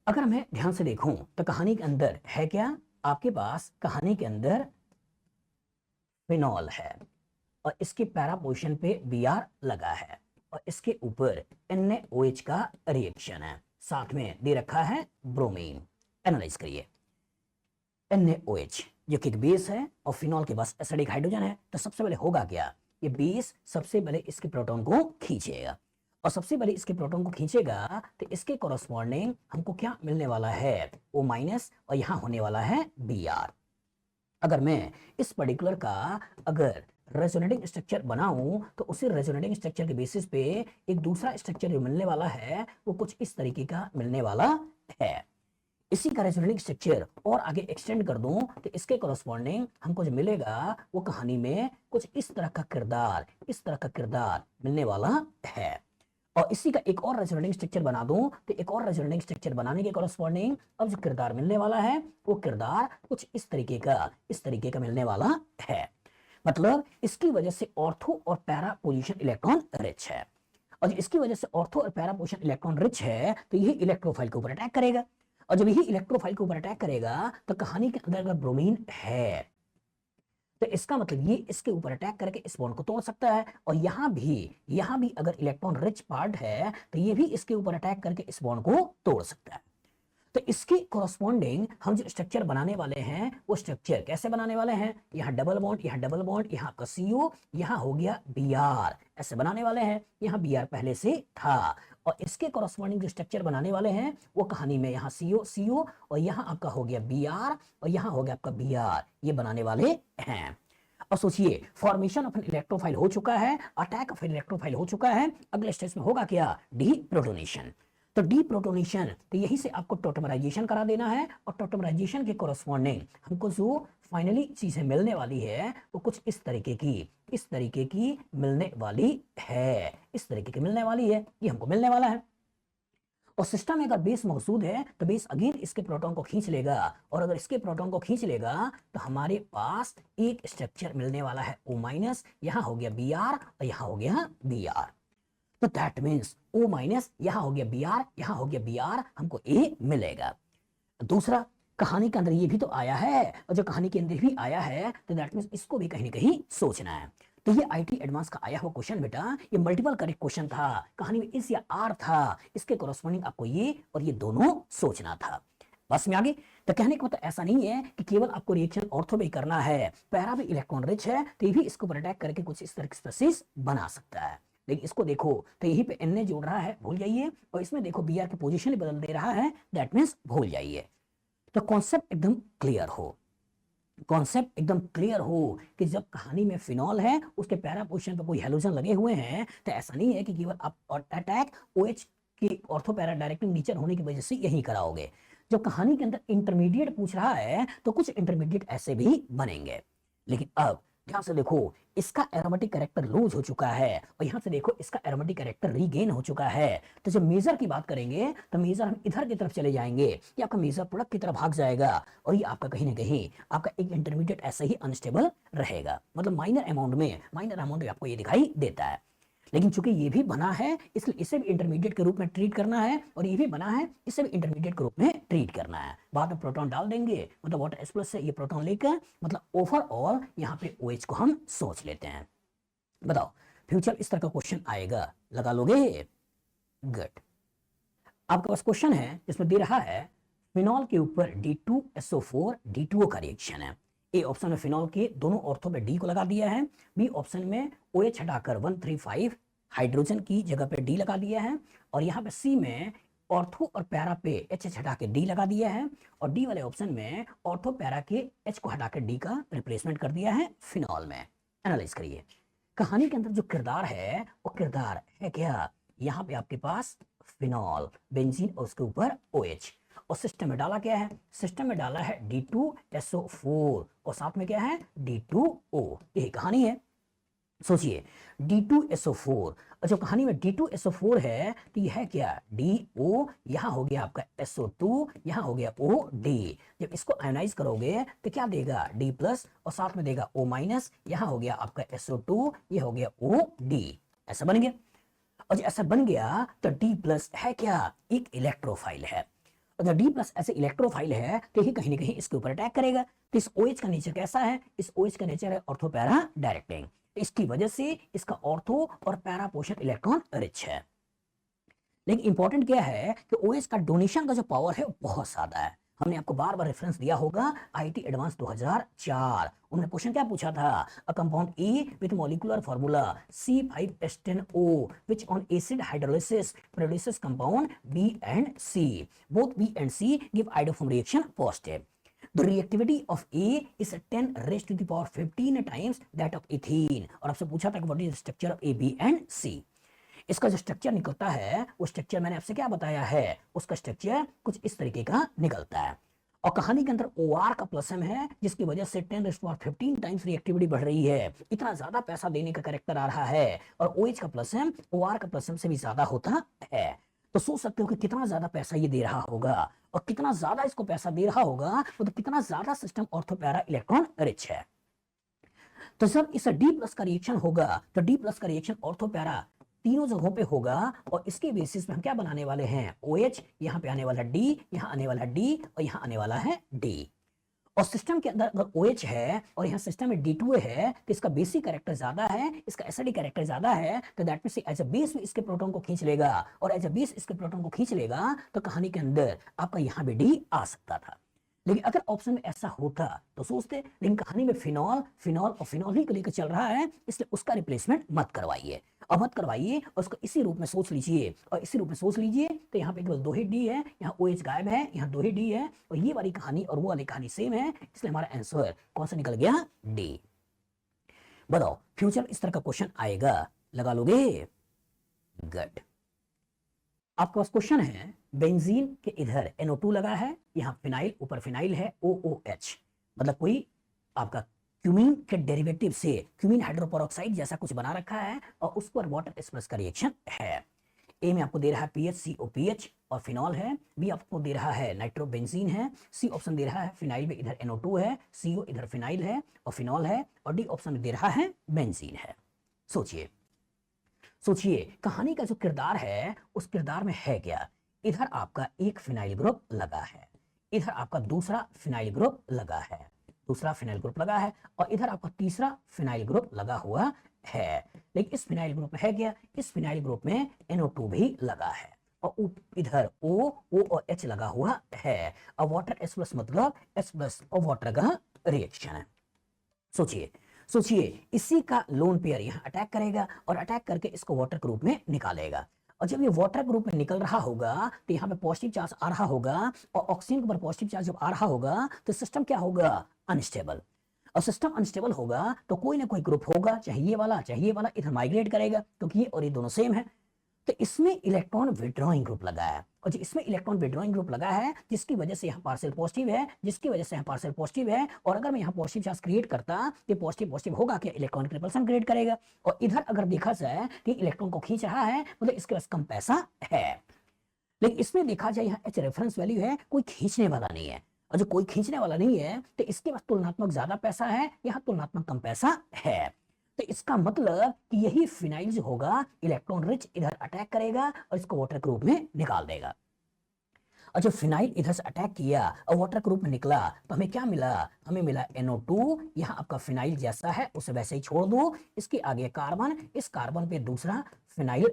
अगर मैं ध्यान से देखूं तो कहानी के अंदर है क्या? आपके पास कहानी के अंदर फिनॉल है और इसके पैरा पोजीशन पे Br लगा है और इसके ऊपर NaOH का रिएक्शन है, साथ में दे रखा है ब्रोमीन। एनालाइज करिए, NaOH जो कि एक बेस है और फिनॉल के पास एसिडिक हाइड्रोजन है, तो सबसे पहले होगा क्या? ये बेस सबसे पहले इसके प्रोटॉन को खींचेगा और सबसे पहले इसके प्रोटॉन को खींचेगा तो इसके कोरस्पॉन्डिंग हमको क्या मिलने वाला है? O- और यहाँ होने वाला है Br। अगर मैं इस पर्टिकुलर का अगर रेजोनेटिंग स्ट्रक्चर बनाऊं तो उसी रेजोनेटिंग स्ट्रक्चर के बेसिस पे एक दूसरा स्ट्रक्चर जो मिलने वाला है वो कुछ इस तरीके का मिलने वाला है। इसी का रेजोनेटिंग स्ट्रक्चर और आगे एक्सटेंड कर दूं तो इसके कॉरस्पॉन्डिंग हमको जो मिलेगा वो कहानी में कुछ इस तरह का किरदार मिलने वाला है। और इसी का एक और रेजोनेटिंग स्ट्रक्चर बना दूं तो एक और रेजोनेटिंग स्ट्रक्चर बनाने के कॉरस्पॉन्डिंग अब जो किरदार मिलने वाला है वो किरदार कुछ इस तरीके का मिलने वाला है। मतलब इसकी वजह से ऑर्थो और पैरा पोजीशन इलेक्ट्रॉन रिच है, और इसकी वजह से ऑर्थो और पैरा पोजीशन इलेक्ट्रॉन रिच है तो यही इलेक्ट्रोफाइल के ऊपर अटैक करेगा, और जब यही इलेक्ट्रोफाइल के ऊपर अटैक करेगा तो कहानी के अंदर अगर ब्रोमीन है तो इसका मतलब ये इसके ऊपर अटैक करके इस बॉन्ड को तोड़ सकता है, और यहां भी अगर इलेक्ट्रॉन रिच पार्ट है तो ये भी इसके ऊपर अटैक करके इस बॉन्ड को तोड़ सकता है। तो इसके कॉरस्पॉन्डिंग हम जो स्ट्रक्चर बनाने वाले हैं वो स्ट्रक्चर कैसे बनाने वाले हैं, यहाँ डबल बॉन्ड, यहाँ आपका CO, यहाँ हो गया Br, ऐसे बनाने वाले हैं। यहाँ Br पहले से था, और इसके कॉरस्पॉन्डिंग जो स्ट्रक्चर बनाने वाले हैं वो कहानी में यहाँ CO और यहाँ आपका हो गया Br और यहाँ हो गया आपका Br, ये बनाने वाले हैं। और सोचिए फॉर्मेशन ऑफ एन इलेक्ट्रोफाइल हो चुका है, अटैक ऑफ इलेक्ट्रोफाइल हो चुका है, अगले स्टेज में होगा क्या, डीप्रोटोनेशन। तो डीप्रोटोनेशन तो यही से आपको टोटमराइजेशन करा देना है, और टोटमराइजेशन के कॉरस्पॉन्डिंग हमको जो फाइनली चीजें मिलने वाली है वो कुछ इस तरीके की मिलने वाली है, ये हमको मिलने वाला है। और सिस्टम में अगर बेस मौजूद है तो बेस अगेन इसके प्रोटॉन को खींच लेगा, और अगर इसके प्रोटॉन को खींच लेगा तो हमारे पास एक स्ट्रक्चर मिलने वाला है O-, यहाँ हो गया Br और यहाँ हो गया Br। तो दैट मीन्स O-, यहाँ हो गया Br, यहाँ हो गया Br, हमको A मिलेगा। दूसरा, कहानी के अंदर ये भी तो आया है, और जो कहानी के अंदर भी आया है तो दैट मीन्स इसको भी कहीं ना कहीं सोचना है। तो ये IT एडवांस का आया हुआ क्वेश्चन बेटा, ये मल्टीपल करेक्ट क्वेश्चन था, कहानी में इस या आर था, इसके कॉरस्पॉन्डिंग आपको ये और ये दोनों सोचना था। बस में आगे तो कहने का मतलब ऐसा नहीं है कि केवल आपको रिएक्शन ऑर्थो में करना है, पैरा भी इलेक्ट्रॉन रिच है तो ये भी इसको ऊपर अटैक करके कुछ इस तरह की स्पेसिस बना सकता है। लेकिन इसको देखो तो यहीं पे Na जोड़ रहा है, भूल जाइए, और इसमें देखो Br की पोजीशन बदल दे रहा है, दैट मीन्स भूल जाइए। तो कॉन्सेप्ट एकदम क्लियर हो कि जब कहानी में फिनॉल है उसके पैरा पोजीशन पर कोई हेलोजन लगे हुए हैं तो ऐसा नहीं है कि केवल आप अटैक OH की ऑर्थो पैरा डायरेक्टिंग नेचर होने की वजह से यही कराओगे। जब कहानी के अंदर इंटरमीडिएट पूछ रहा है तो कुछ इंटरमीडिएट ऐसे भी बनेंगे। लेकिन अब ध्यान से देखो, इसका एरोमेटिक कैरेक्टर लूज हो चुका है और यहाँ से देखो इसका एरोमेटिक कैरेक्टर रीगेन हो चुका है। तो जब मेजर की बात करेंगे तो मेजर हम इधर की तरफ चले जाएंगे, ये आपका मेजर प्रोडक्ट की तरफ भाग जाएगा, और ये आपका कहीं ना कहीं आपका एक इंटरमीडिएट ऐसे ही अनस्टेबल रहेगा। मतलब माइनर अमाउंट में आपको ये दिखाई देता है। लेकिन चूंकि ये भी बना है इसलिए इसे भी इंटरमीडिएट के रूप में ट्रीट करना है, और ये भी बना है इसे भी इंटरमीडिएट के रूप में ट्रीट करना है। बाद में प्रोटॉन डाल देंगे, मतलब वाटर H+ से ये प्रोटॉन लेकर, मतलब ओवरऑल यहाँ पे OH को हम सोच लेते हैं। बताओ फ्यूचर इस तरह का क्वेश्चन आएगा, लगा लोगे? गुड। आपके पास क्वेश्चन है जिसमें दे रहा है फिनॉल के ऊपर D2SO4 D2O का रिएक्शन है। ए ऑप्शन में फिनॉल के दोनों ऑर्थो पे D को लगा दिया है, बी ऑप्शन में OH हटाकर 135 हाइड्रोजन की जगह पे D लगा दिया है, और यहाँ पे सी में ऑर्थो और पैरा पे HH हटा के D लगा दिया है, और डी वाले ऑप्शन में ऑर्थो पैरा के H को हटा के D का रिप्लेसमेंट कर दिया है फिनॉल में। एनालाइज करिए, कहानी के अंदर जो किरदार है वो किरदार है क्या, यहाँ पे आपके पास फिनॉल बेंजीन और उसके ऊपर OH, और सिस्टम में डाला क्या है, सिस्टम में डाला है D2SO4 और साथ में क्या है D2O, यही कहानी है। सोचिए D2SO4, और जो कहानी में D2SO4 है तो यह है क्या DO, यहाँ हो गया आपका SO2, यहाँ हो गया OD। जब इसको आयोनाइज करोगे तो क्या देगा D+, और साथ में देगा O-, यहाँ हो गया आपका SO2, ये हो गया OD, ऐसा बन गया। और जब ऐसा बन गया तो D+ है क्या, एक इलेक्ट्रोफाइल है, अगर D+ ऐसे इलेक्ट्रोफाइल है तो ये कहीं ना कहीं इसके ऊपर अटैक करेगा। तो इस OH का नेचर कैसा है, इस OH का नेचर है ऑर्थो पैरा डायरेक्टिंग, इसकी वजह से इसका ऑर्थो और पैरा पोर्शन इलेक्ट्रॉन रिच है। लेकिन इंपॉर्टेंट क्या है कि OH का डोनेशन का जो पावर है वो बहुत ज्यादा है। हमने आपको बार बार रेफरेंस दिया होगा IT एडवांस 2004, उन्होंने क्वेश्चन क्या पूछा था, a compound E with molecular formula C5H10O which on acid hydrolysis produces compound B and C, both B and C give iodoform reaction positive। The reactivity of A is 10 raise to the power 15 times that of ethene. और आपसे पूछा था कि what is the structure of A B and C. इसका जो structure निकलता है वो स्ट्रक्चर मैंने आपसे क्या बताया है, उसका स्ट्रक्चर कुछ इस तरीके का निकलता है। और कहानी के अंदर OR का प्लस एम है, जिसकी वजह से 10⁻15 टाइम्स रिएक्टिविटी बढ़ रही है। इतना ज्यादा पैसा देने का कैरेक्टर आ रहा है। और OH का प्लस एम OR का प्लस एम से भी ज्यादा होता है। तो सोच सकते हो कि कितना ज्यादा पैसा ये दे रहा होगा, और कितना ज्यादा इसको पैसा दे रहा होगा तो कितना ज्यादा system ortho para electron rich है। तो जब इस D+ का रिएक्शन होगा तो D+ का रिएक्शन ऑर्थो पैरा तीनों जगहों पे होगा, और इसके बेसिस पे हम क्या बनाने वाले हैं, OH, यहाँ पे आने वाला D, यहाँ आने वाला D, और यहाँ आने वाला है D। और सिस्टम के अंदर अगर OH है और यहाँ सिस्टम में D2 है तो इसका बेसिक कैरेक्टर ज्यादा है, इसका एसिडिक कैरेक्टर ज्यादा है, तो that means as a base में इसके प्रोटॉन को खींच लेगा, और एज अ बेस इसके प्रोटॉन को खींच लेगा, तो कहानी के अंदर आपका यहाँ भी D आ सकता था। लेकिन अगर ऑप्शन में ऐसा होता तो सोचते, लेकिन कहानी में फिनॉल और फिनॉल ही को लेकर चल रहा है, इसलिए उसका रिप्लेसमेंट मत करवाइए, और उसको इसी रूप में सोच लीजिए। और इसी रूप में सोच लीजिए तो यहाँ पे केवल 2 ही डी है, यहाँ OH गायब है, यहाँ 2 ही डी है, और ये वाली कहानी और वो वाली कहानी सेम है, इसलिए हमारा आंसर कौन सा निकल गया, डी। बताओ फ्यूचर इस तरह का क्वेश्चन आएगा, लगा लोगे? गुड। आपके पास क्वेश्चन है, बेंजीन के इधर NO2 लगा है, यहाँ फिनाइल, ऊपर फिनाइल है OOH, मतलब कोई आपका क्यूमीन के डेरिवेटिव से क्यूमीन हाइड्रोपेरोक्साइड जैसा कुछ बना रखा है, और उस पर वाटर H+ का रिएक्शन है। ए में आपको दे रहा है PHCOPH और फिनॉल है, बी आपको दे रहा है नाइट्रोबेंजीन है, सी ऑप्शन दे रहा है फिनाइल में इधर NO2 है, CO इधर फिनाइल है और फिनॉल है, और डी ऑप्शन में दे रहा है बेंजीन है। सोचिए कहानी का जो किरदार है उस किरदार में है क्या, इधर आपका एक फिनाइल ग्रुप लगा है, इधर आपका दूसरा फिनाइल ग्रुप लगा है, और इधर आपका तीसरा फिनाइल ग्रुप लगा हुआ है। लेकिन इस फिनाइल ग्रुप में है क्या, इस फिनाइल ग्रुप में NO2 भी लगा है, और इधर O और H लगा हुआ है, और वाटर H+ मतलब H+ और वाटर का रिएक्शन है। सोचिए इसी का लोन पेयर यहाँ अटैक करेगा, और अटैक करके इसको वाटर ग्रुप में निकालेगा, और जब ये वाटर ग्रुप में निकल रहा होगा तो यहाँ पे पॉजिटिव चार्ज आ रहा होगा, और ऑक्सीजन के ऊपर पॉजिटिव चार्ज जब आ रहा होगा तो सिस्टम क्या होगा, अनस्टेबल। और सिस्टम अनस्टेबल होगा तो कोई ना कोई ग्रुप होगा, चाहे ये वाला इधर माइग्रेट करेगा, क्योंकि ये और ये दोनों सेम है। तो इसमें इलेक्ट्रॉन विड्रॉइंग ग्रुप लगा है, और जो इसमें इलेक्ट्रॉन विड्रॉइंग ग्रुप लगा है जिसकी वजह से यहाँ पार्शियल पॉजिटिव है, और अगर मैं यहाँ पॉजिटिव चार्ज क्रिएट करता तो पॉजिटिव होगा क्या, इलेक्ट्रॉन रिपल्सन क्रिएट करेगा। और इधर अगर देखा जाए कि इलेक्ट्रॉन को खींच रहा है, मतलब इसके पास कम पैसा है। लेकिन इसमें देखा जाए यहाँ H रेफरेंस वैल्यू है, कोई खींचने वाला नहीं है, और जो कोई खींचने वाला नहीं है तो इसके पास तुलनात्मक ज्यादा पैसा है, यहाँ तुलनात्मक कम पैसा है। तो इसका मतलब कि यही फिनाइल जो होगा इलेक्ट्रॉन रिच इधर अटैक करेगा और इसको वाटर ग्रुप में निकाल देगा। और जब फिनाइल इधर से अटैक किया और वाटर ग्रुप में निकला तो हमें क्या मिला, हमें मिला NO2, यहाँ आपका फिनाइल जैसा है उसे वैसे ही छोड़ दो, इसके आगे कार्बन, इस कार्बन पे दूसरा फिनाइल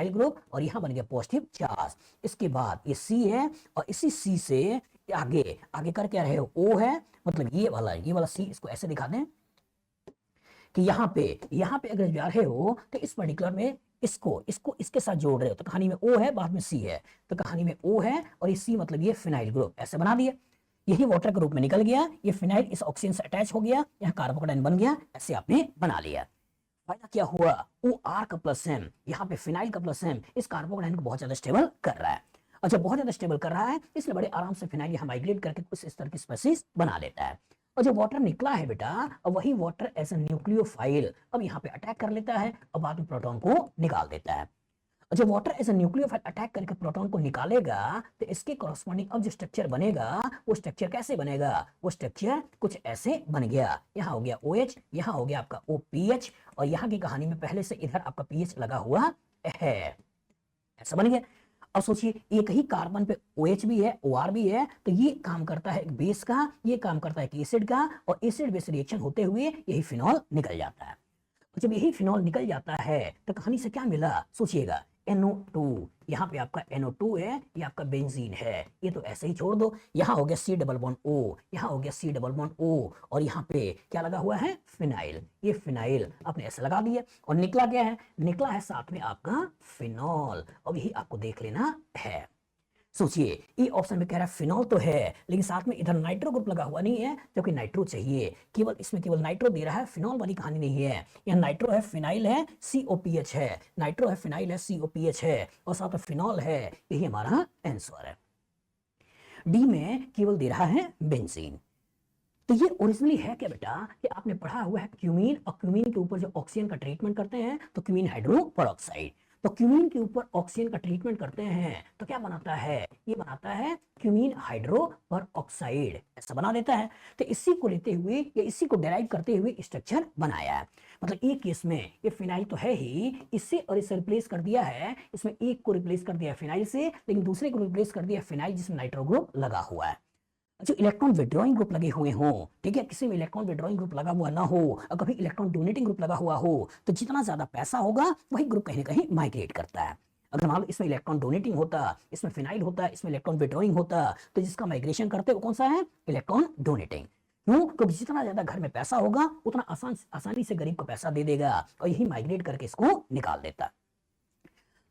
ग्रुप, और यहाँ बन गया पॉजिटिव चार्ज। इसके बाद ये C है, और इसी C से आगे कर क्या रहे हो, O है, मतलब ये वाला C, इसको ऐसे दिखा दें कि यहाँ पे अगर जा रहे हो तो इस पर्टिकुलर में इसको इसके साथ जोड़ रहे हो, तो कहानी में O है, बाद में C है, तो कहानी में O है और ये C, मतलब ये फिनाइल ग्रुप, ऐसे बना दिया। यही वाटर ग्रुप में निकल गया, ये फिनाइल इस ऑक्सीजन से अटैच हो गया, यहाँ कार्बोकेटाइन बन गया, ऐसे आपने बना लिया। फायदा क्या हुआ, OR का प्लस M, यहाँ पे फिनाइल का प्लस M इस कार्बोकेटाइन को बहुत ज्यादा स्टेबल कर रहा है। अच्छा, बहुत ज्यादा स्टेबल कर रहा है, इसलिए बड़े आराम से फिनाइल यहाँ माइग्रेट करके कुछ इस तरह की स्पेसीज बना लेता है। और जो वाटर निकला है बेटा, और वही वाटर एज ए न्यूक्लियोफाइल अब यहाँ पे अटैक कर लेता है और बाद में प्रोटॉन को निकाल देता है। और जो water as a nucleophile attack करके प्रोटॉन को निकालेगा तो इसके कॉरस्पॉन्डिंग अब जो स्ट्रक्चर बनेगा, वो स्ट्रक्चर कैसे बनेगा, वो स्ट्रक्चर कुछ ऐसे बन गया। यहाँ हो गया OH, यहाँ हो गया आपका OPH, और यहाँ की कहानी में पहले से इधर आपका PH लगा हुआ है, ऐसा बन गया। अब सोचिए एक ही कार्बन पे OH भी है, OR भी है, तो ये काम करता है एक बेस का, ये काम करता है एक एसिड का, और एसिड बेस रिएक्शन होते हुए यही फिनॉल निकल जाता है। जब यही फिनॉल निकल जाता है तो कहानी से क्या मिला, सोचिएगा NO2, यहाँ पे आपका NO2 है, ये आपका बेंजीन है, ये तो ऐसे ही छोड़ दो। यहाँ हो गया C डबल बॉन्ड O, यहाँ हो गया C डबल बॉन्ड O, और यहाँ पे क्या लगा हुआ है, फिनाइल। ये फिनाइल आपने ऐसे लगा दिया, और निकला क्या है, निकला है साथ में आपका फिनॉल। अब यही आपको देख लेना है। सोचिए, ये ऑप्शन में कह रहा है फिनॉल तो है, लेकिन साथ में इधर नाइट्रो ग्रुप लगा हुआ नहीं है, जबकि नाइट्रो चाहिए। केवल इसमें केवल नाइट्रो दे रहा है, फिनॉल वाली कहानी नहीं है। यहाँ नाइट्रो है, फिनाइल है, COPH है। नाइट्रो है, फिनाइल है, COPH है, और साथ में फिनॉल है। यही हमारा आंसर है। डी में केवल दे रहा है बेंजीन। तो ये ओरिजिनली है क्या बेटा, कि आपने पढ़ा हुआ है क्यूमीन, और क्यूमीन के ऊपर जो ऑक्सीजन का ट्रीटमेंट करते हैं तो क्यूमीन हाइड्रो पेरोक्साइड। तो क्यूमीन के ऊपर ऑक्सीजन का ट्रीटमेंट करते हैं तो क्या बनाता है, ये बनाता है क्यूमीन हाइड्रो पेरोक्साइड, ऐसा बना देता है। तो इसी को लेते हुए या इसी को डेराइव करते हुए स्ट्रक्चर बनाया है। मतलब एक केस में ये फिनाइल तो है ही, इससे और इसे रिप्लेस कर दिया है, इसमें एक को रिप्लेस कर दिया फिनाइल से, लेकिन दूसरे को रिप्लेस कर दिया फिनाइल जिसमें नाइट्रो ग्रुप लगा हुआ है। जो इलेक्ट्रॉन विड्रॉइंग ग्रुप लगे हुए हों, ठीक है, किसी में इलेक्ट्रॉन विड्रॉइंग ग्रुप लगा हुआ ना हो, और कभी इलेक्ट्रॉन डोनेटिंग ग्रुप लगा हुआ हो, तो जितना ज्यादा पैसा होगा वही ग्रुप कहीं ना कहीं माइग्रेट करता है। अगर मान लो इसमें इलेक्ट्रॉन डोनेटिंग होता, इसमें फिनाइल होता, इसमें इलेक्ट्रॉन विड्रॉइंग होता, तो जिसका माइग्रेशन करते वो कौन सा है, इलेक्ट्रॉन डोनेटिंग। क्यों, क्योंकि जितना ज्यादा घर में पैसा होगा उतना आसानी से गरीब को पैसा दे देगा, और यही माइग्रेट करके इसको निकाल देता।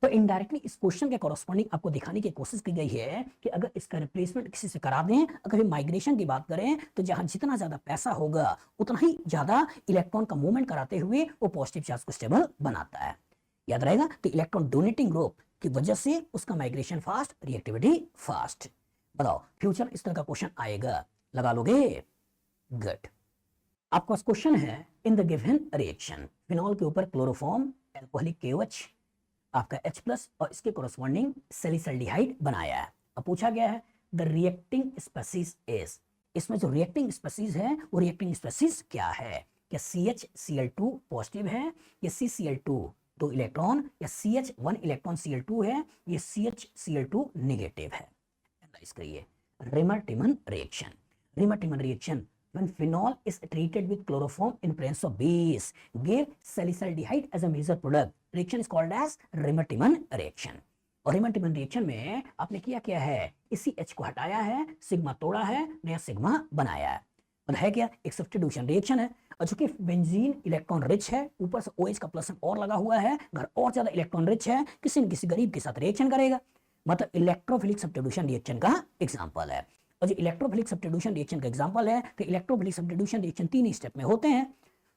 तो इनडायरेक्टली इस क्वेश्चन के कॉरस्पॉन्डिंग आपको दिखाने की कोशिश की गई है कि अगर इसका रिप्लेसमेंट किसी से करा दें, अगर माइग्रेशन की बात करें, तो जहां जितना ज्यादा पैसा होगा उतना ही ज्यादा इलेक्ट्रॉन का मूवमेंट कराते हुए वो पॉजिटिव चार्ज को स्टेबल बनाता है। याद रहेगा, तो इलेक्ट्रॉन डोनेटिंग ग्रुप की वजह से उसका माइग्रेशन फास्ट, रिएक्टिविटी फास्ट। बताओ फ्यूचर इस तरह का क्वेश्चन आएगा, लगा लोगे? गुड। आपका क्वेश्चन है, in the given reaction phenol के ऊपर क्लोरोफॉर्म, एल्कोहलिक KOH, आपका H+ और इसके कोरस्पॉन्डिंग सैलिसल्डिहाइड बनाया है। अब पूछा गया है द रिएक्टिंग स्पीसीज इज, इसमें जो रिएक्टिंग स्पीसीज है वो रिएक्टिंग स्पीसीज क्या है? क्या CHCl2 पॉजिटिव है, या CCl2 2 इलेक्ट्रॉन, या CH 1 इलेक्ट्रॉन Cl2 है, ये CHCl2 नेगेटिव है? एनालाइज करिए। Reimer Tiemann reaction, Reimer Tiemann reaction when phenol is treated with chloroform in presence of base give salicylaldehyde as a major product. Reaction is called as Remer-Timon reaction. और Raymer-Tiemann reaction में आपने किया क्या है, इसी H को हटाया है, सिग्मा तोड़ा है, नया सिग्मा बनाया है। मतलब है क्या, एक सब्स्टिट्यूशन रिएक्शन है। और चूंकि बेंजीन इलेक्ट्रॉन रिच है, ऊपर से OH का प्लस और लगा हुआ है, अगर और ज्यादा इलेक्ट्रॉन रिच है, किसी न किसी गरीब के साथ रिएक्शन करेगा। मतलब इलेक्ट्रोफिलिक सब्स्टिट्यूशन रिएक्शन का एग्जाम्पल है। और जो इलेक्ट्रोफिलिक सब्स्टिट्यूशन रिएक्शन का एग्जांपल है, तो इलेक्ट्रोफिलिक सब्स्टिट्यूशन रिएक्शन 3 स्टेप में होते हैं,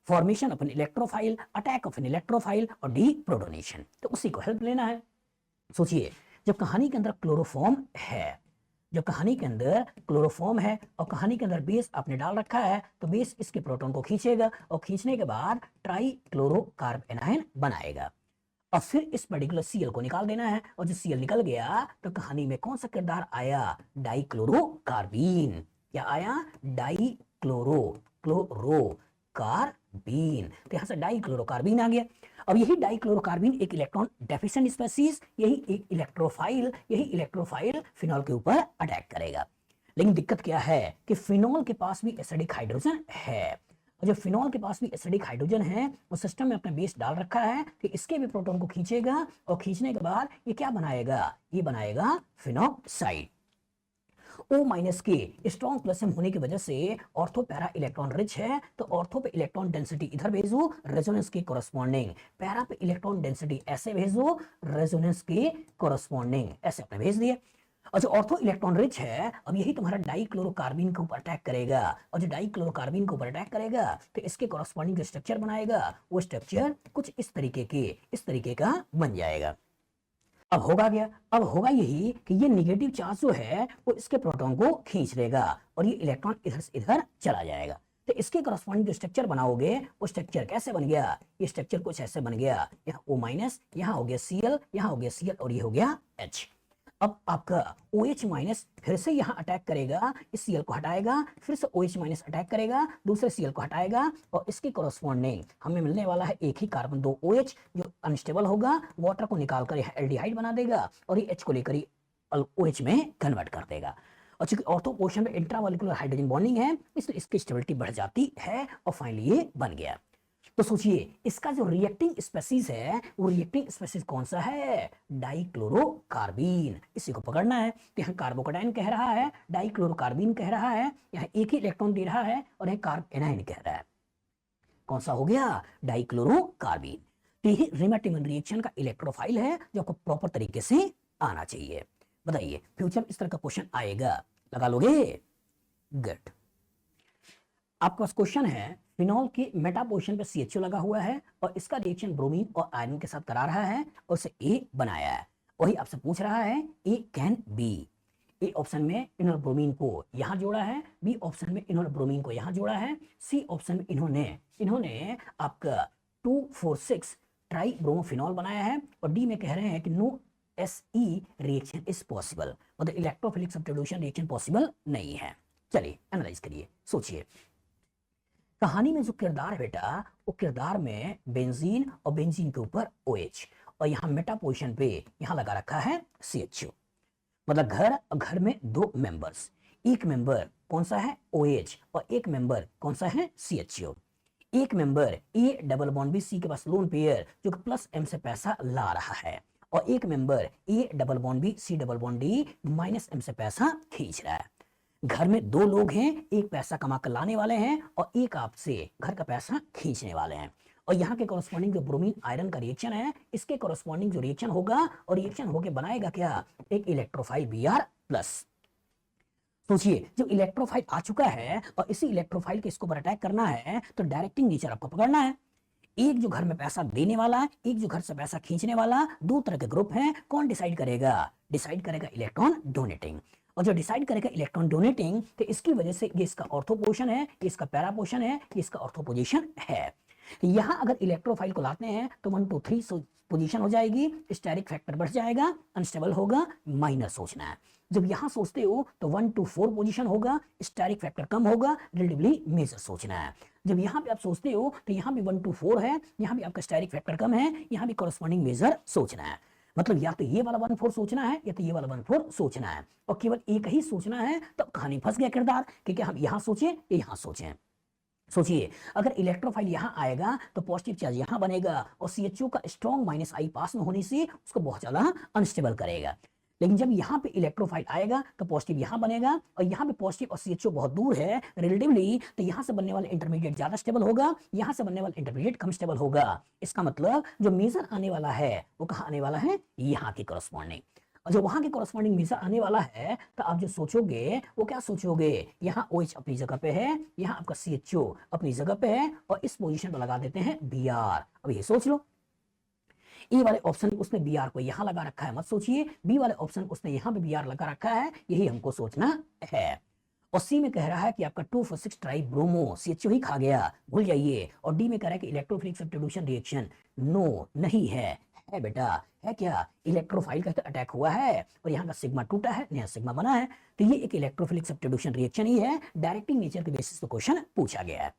formation of an electrophile, attack of an electrophile और डीप्रोटोनेशन। तो उसी को हेल्प लेना है। सोचिए, जब कहानी के अंदर क्लोरोफॉर्म है, जब कहानी के अंदर क्लोरोफॉर्म है और कहानी के अंदर बेस आपने डाल रखा है, तो बेस इसके प्रोटॉन को खींचेगा और खींचने के बाद ट्राइक्लोरोकार्ब एनायन बनाएगा, और फिर इस पर्टिकुलर Cl को निकाल देना है। और जब Cl निकल गया तो कहानी में कौन सा किरदार आया, डाइक्लोरोकार्बीन। क्या आया, क्लोरोकार्बीन। तो यहां से डाइक्लोरोकार्बीन आ गया। अब यही डाइक्लोरोकार्बीन एक इलेक्ट्रॉन डेफिशिएंट स्पीसीज, यही एक इलेक्ट्रोफाइल फिनॉल के ऊपर अटैक करेगा। लेकिन दिक्कत क्या है कि फिनॉल के पास भी एसिडिक हाइड्रोजन है, और जब फिनॉल के पास भी एसिडिक हाइड्रोजन है, वो सिस्टम में अपना बेस डाल रखा है कि इसके भी प्रोटॉन को खींचेगा, और खींचने के बाद ये क्या बनाएगा, ये बनाएगा फिनॉक्साइड। O- के स्ट्रॉन्ग प्लस M होने की वजह से ऑर्थो पैरा इलेक्ट्रॉन रिच है, तो ऑर्थो पे इलेक्ट्रॉन डेंसिटी इधर भेजो, रेजोनेंस के कोरस्पॉन्डिंग, पैरा पे इलेक्ट्रॉन डेंसिटी ऐसे भेजो, रेजोनेंस के कोरस्पॉन्डिंग, ऐसे आपने भेज दिया। और जो ऑर्थो इलेक्ट्रॉन रिच है, अब यही तुम्हारा डाइक्लोरोकार्बीन के ऊपर अटैक करेगा, और जो डाइक्लोरोकार्बीन के ऊपर अटैक करेगा तो इसके कोरस्पॉन्डिंग जो स्ट्रक्चर बनाएगा, वो स्ट्रक्चर कुछ इस तरीके का बन जाएगा। अब होगा क्या, अब होगा यही कि ये नेगेटिव चार्ज जो है वो इसके प्रोटॉन को खींच लेगा, और ये इलेक्ट्रॉन इधर से इधर चला जाएगा। तो इसके करस्पॉन्डिंग जो स्ट्रक्चर बनाओगे, वो स्ट्रक्चर कैसे बन गया, ये स्ट्रक्चर कुछ ऐसे बन गया, यहाँ O-, यहाँ हो गया Cl, यहाँ हो गया Cl, और ये हो गया H। अब आपका OH- फिर से यहाँ अटैक करेगा, इस Cl को हटाएगा, फिर से OH- अटैक करेगा, दूसरे Cl को हटाएगा, और इसके कोरस्पॉन्डिंग हमें मिलने वाला है एक ही कार्बन 2 OH, जो अनस्टेबल होगा, वाटर को निकालकर यह एल्डिहाइड बना देगा, और ये H को लेकर ही OH में कन्वर्ट कर देगा। और चूंकि ऑर्थो पोर्शन में इंट्रामॉलिक्यूलर हाइड्रोजन बॉन्डिंग है, इसलिए इसकी स्टेबिलिटी बढ़ जाती है, और फाइनली ये बन गया। तो सोचिए, इसका जो रिएक्टिंग स्पीसीज है, वो रिएक्टिंग स्पीसीज कौन सा है, डाइक्लोरोकार्बीन। इसी को पकड़ना है। तो यहाँ कार्बोकेटाइन कह रहा है, डाइक्लोरोकार्बीन कह रहा है, यहाँ एक ही इलेक्ट्रॉन दे रहा है, और यहाँ कार्ब एनाइन कह रहा है। कौन सा हो गया, डाइक्लोरोकार्बीन। तो यही रेमर-टिमन रिएक्शन का इलेक्ट्रोफाइल है, जो आपको प्रॉपर तरीके से आना चाहिए। बताइए, फ्यूचर इस तरह का क्वेश्चन आएगा, लगा लोगे? गुड। आपके पास क्वेश्चन है, फिनॉल के मेटा पोजीशन पे CHO लगा हुआ है और इसका रिएक्शन ब्रोमीन और आयरन के साथ करा रहा है और उसे A बनाया है। वही आपसे पूछ रहा है A can be. A option में इन्होंने ब्रोमीन को यहां जोड़ा है, बी ऑप्शन में इन्होंने ब्रोमीन को यहां जोड़ा है, सी ऑप्शन में इन्होंने आपका 2,4,6 ट्राई ब्रोमोफिनॉल बनाया है और डी में कह रहे हैं कि no SE reaction is possible, मतलब इलेक्ट्रोफिलिक सब्स्टिट्यूशन रिएक्शन पॉसिबल नहीं है। चलिए एनालाइज करिए, सोचिए। कहानी में जो किरदार है बेटा, वो किरदार में बेंजीन और बेंजीन के ऊपर OH और यहाँ मेटा पोजीशन पे यहाँ लगा रखा है CHO। मतलब घर में दो मेंबर्स, एक मेंबर कौन सा है OH और एक मेंबर कौन सा है CHO। एक member A double bond B C के पास लोन पेयर जो कि प्लस M से पैसा ला रहा है और एक member A double bond B C double bond D minus M से पैसा खींच रहा है। घर में दो लोग हैं, एक पैसा कमा कर लाने वाले हैं और एक आपसे घर का पैसा खींचने वाले हैं और यहाँ के कॉरस्पॉन्डिंग जो ब्रोमीन आयरन का रिएक्शन है, इसके कॉरस्पॉन्डिंग जो रिएक्शन होगा और रिएक्शन होके बनाएगा क्या, एक इलेक्ट्रोफाइल Br+। सोचिए, जब इलेक्ट्रोफाइल आ चुका है और इसी इलेक्ट्रोफाइल के इसको पर अटैक करना है तो डायरेक्टिंग नेचर आपको पकड़ना है। एक जो घर में पैसा देने वाला है, एक जो घर से पैसा खींचने वाला, दो तरह के ग्रुप हैं। कौन डिसाइड करेगा? डिसाइड करेगा इलेक्ट्रॉन डोनेटिंग। और जो डिसाइड करेगा इलेक्ट्रॉन डोनेटिंग, तो इसकी वजह से ये इसका ऑर्थो पोजीशन है, ये इसका पैरा पोजीशन है, ये इसका ऑर्थो पोजीशन है। यहां अगर इलेक्ट्रोफाइल को लाते हैं तो 1 2 3 पोजीशन हो जाएगी, स्टेरिक फैक्टर बढ़ जाएगा, अनस्टेबल होगा, माइनर सोचना है। जब यहां सोचते हो तो 1 2 4 पोजीशन होगा, स्टेरिक फैक्टर कम होगा, रिलेटिवली मेजर सोचना है। जब यहाँ पे आप सोचते हो तो यहाँ भी 1 2 4 है, यहाँ भी आपका स्टेरिक फैक्टर कम है, यहाँ भी कॉरस्पॉन्डिंग मेजर सोचना है। मतलब या तो ये वाला 1 4 सोचना है या तो ये वाला 1 4 सोचना है और केवल एक ही सोचना है, तब कहानी फंस गया किरदार कि हम यहाँ सोचें या यहाँ सोचें। सोचिए, अगर इलेक्ट्रोफाइल यहां आएगा तो पॉजिटिव चार्ज यहां बनेगा और CHO का स्ट्रॉन्ग -I पास में होने से उसको बहुत ज्यादा अनस्टेबल करेगा। लेकिन जब यहाँ पे इलेक्ट्रोफाइल आएगा तो पॉजिटिव यहाँ बनेगा और यहाँ पे पॉजिटिव और CHO बहुत दूर है रिलेटिवली, तो यहाँ से बनने वाला इंटरमीडिएट ज्यादा स्टेबल होगा, यहाँ से बनने वाला इंटरमीडिएट कम स्टेबल होगा। इसका मतलब जो मेजर आने वाला है वो कहाँ आने वाला है? यहाँ के कॉरस्पॉन्डिंग। और जो वहां के कॉरस्पॉन्डिंग मेजर आने वाला है तो आप जो सोचोगे वो क्या सोचोगे? यहाँ OH अपनी जगह पे है, यहाँ आपका CHO अपनी जगह पे है और इस पोजीशन पर लगा देते हैं Br। अब ये सोच लो, ए वाले ऑप्शन उसने Br को यहां लगा रखा है, मत सोचिए। बी वाले ऑप्शन उसने यहां पे Br लगा रखा है, यही हमको सोचना है। और सी में कह रहा है कि आपका 2,4,6 ट्राई ब्रोमो CHO ही खा गया, भूल जाइए। और डी में कह रहा है कि इलेक्ट्रोफिलिक सब्स्टिट्यूशन रिएक्शन नो नहीं है बेटा, है क्या? इलेक्ट्रोफाइल का अटैक हुआ है और यहाँ का सिग्मा टूटा है, नया सिग्मा बना है, तो ये एक इलेक्ट्रोफिलिक सब्स्टिट्यूशन रिएक्शन ही है। डायरेक्टिंग नेचर के बेसिस पे क्वेश्चन पूछा गया है।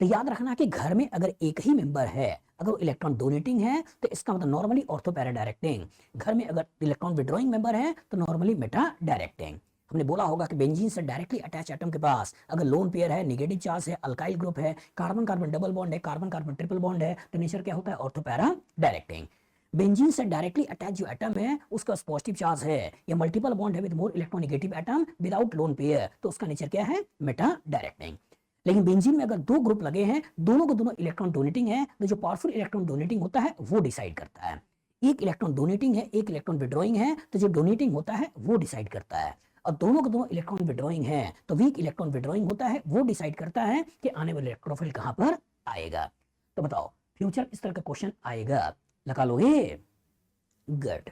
तो याद रखना कि घर में अगर एक ही मेंबर है, अगर वो इलेक्ट्रॉन डोनेटिंग है तो इसका मतलब नॉर्मली ऑर्थो पैरा डायरेक्टिंग। घर में अगर इलेक्ट्रॉन विड्रॉइंग मेंबर है तो नॉर्मली मेटा डायरेक्टिंग। हमने बोला होगा कि बेंजीन से डायरेक्टली अटैच एटम के पास अगर लोन पेयर है, नेगेटिव चार्ज है, अल्काइल ग्रुप है, कार्बन कार्बन डबल बॉन्ड है, कार्बन कार्बन ट्रिपल बॉन्ड है, तो नेचर क्या होता है? Ortho para directing. बेंजीन से डायरेक्टली अटैच जो एटम है उसका पॉजिटिव चार्ज है या मल्टीपल बॉन्ड है with more electronegative atom without lone pair, तो उसका नेचर क्या है? Meta directing. लेकिन बेंजीन में अगर दो ग्रुप लगे हैं, दोनों को दोनों इलेक्ट्रॉन डोनेटिंग है, तो जो पावरफुल इलेक्ट्रॉन डोनेटिंग होता है वो डिसाइड करता है। एक इलेक्ट्रॉन डोनेटिंग है, एक इलेक्ट्रॉन विड्रॉइंग है, तो जो डोनेटिंग होता है वो डिसाइड करता है। और दोनों को दोनों इलेक्ट्रॉन विड्रॉइंग है तो वीक इलेक्ट्रॉन विड्रॉइंग होता है, वो डिसाइड करता है कि आने वाले इलेक्ट्रोफाइल कहां पर आएगा। तो बताओ, फ्यूचर इस तरह का क्वेश्चन आएगा, लगा लोगे? गुड।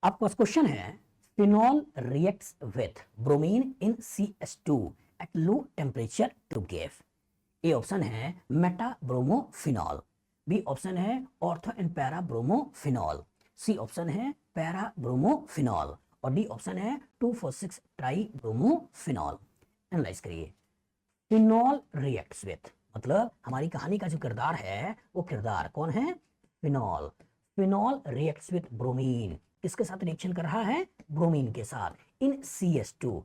आपके पास क्वेश्चन है, phenol reacts with bromine in CH2 at low temperature to give। A option है मेटा ब्रोमोफिनॉल, बी ऑप्शन है ortho and para bromophenol, C option है पैरा ब्रोमोफिनॉल और डी ऑप्शन है 2,4,6 ट्राई ब्रोमोफिनॉल। एनालाइज करिए। Phenol reacts with, मतलब हमारी कहानी का जो किरदार है वो किरदार कौन है? Phenol. Phenol reacts with bromine, किसके साथ रिएक्शन कर रहा है? ब्रोमीन के साथ। इन CH2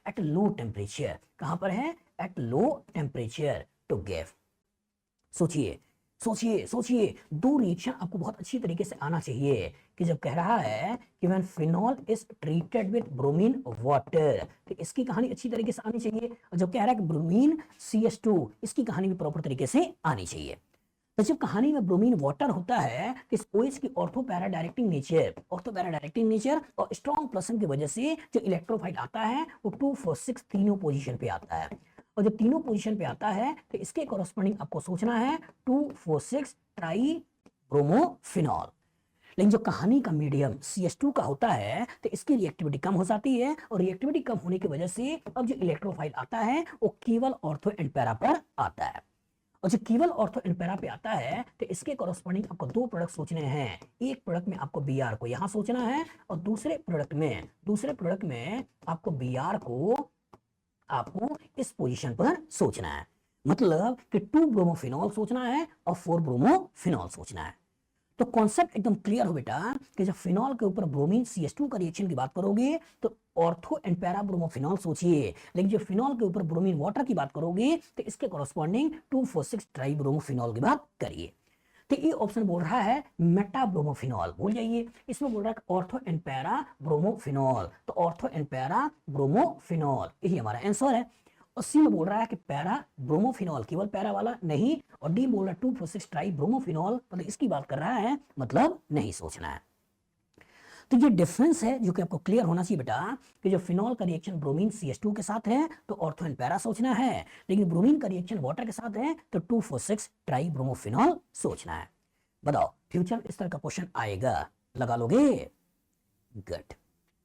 एट लो टेम्परेचर, कहां पर है? At low temperature to give. सोचिए, दो रिएक्शन आपको बहुत अच्छी तरीके से आना चाहिए कि जब कह रहा है कि when phenol is treated with bromine water, तो इसकी कहानी अच्छी तरीके से आनी चाहिए। और जब कह रहा है कि ब्रोमीन CH2, इसकी कहानी भी प्रॉपर तरीके से आनी चाहिए। तो जब कहानी में ब्रोमीन वाटर होता है तो इस OH की ऑर्थो पैरा डायरेक्टिंग नेचर और स्ट्रॉन्ग प्लसन की वजह से जो इलेक्ट्रोफाइल आता है वो 2 4 6 तीनों पोजीशन पे आता है, और जब तीनों पोजीशन पे आता है तो इसके कॉरस्पॉन्डिंग आपको सोचना है 2 4 6 ट्राई ब्रोमोफिनॉल। लेकिन जो कहानी का मीडियम CH2 का होता है तो इसकी रिएक्टिविटी कम हो जाती है, और रिएक्टिविटी कम होने की वजह से अब जो इलेक्ट्रोफाइल आता है वो केवल ऑर्थो एंड पैरा पर आता है, और जब केवल ऑर्थो एंड पैरा पे आता है तो इसके कॉरस्पॉन्डिंग आपको दो प्रोडक्ट सोचने हैं। एक प्रोडक्ट में आपको Br को यहां सोचना है, और दूसरे प्रोडक्ट में आपको Br को आपको इस पोजीशन पर सोचना है। मतलब कि 2 ब्रोमोफिनॉल सोचना है और 4 ब्रोमोफिनॉल सोचना है। तो कॉन्सेप्ट एकदम क्लियर हो बेटा कि जब फिनॉल के ऊपर ब्रोमीन CH2 का रिएक्शन की बात करोगे तो ऑर्थो एंड पैरा ब्रोमोफिनॉल सोचिए, लेकिन जब फिनॉल के ऊपर ब्रोमीन वाटर की बात करोगे तो इसके कॉरस्पॉन्डिंग 2 4 6 ट्राई ब्रोमोफिनॉल की बात करिए। तो ये ऑप्शन बोल रहा है मेटा ब्रोमोफिनॉल, भूल जाइए। इसमें बोल रहा है ऑर्थो एंड पैरा ब्रोमोफिनॉल, तो ऑर्थो एंड पैरा ब्रोमोफिनॉल यही हमारा आंसर है। और सी में बोल रहा है कि पैरा ब्रोमोफिनॉल, केवल पैरा वाला नहीं, और डी बोल रहा है 2 4 6 ट्राई ब्रोमोफिनॉल, मतलब इसकी बात कर रहा है, मतलब नहीं सोचना है। तो ये डिफरेंस है जो कि आपको क्लियर होना चाहिए बेटा कि जो फिनॉल का रिएक्शन ब्रोमीन CH2 के साथ है तो ऑर्थो एंड पैरा सोचना है, लेकिन ब्रोमीन का रिएक्शन वाटर के साथ है तो 2 4 6 ट्राई ब्रोमोफिनॉल सोचना है। बताओ फ्यूचर इस तरह का क्वेश्चन आएगा, लगा लोगे? गुड।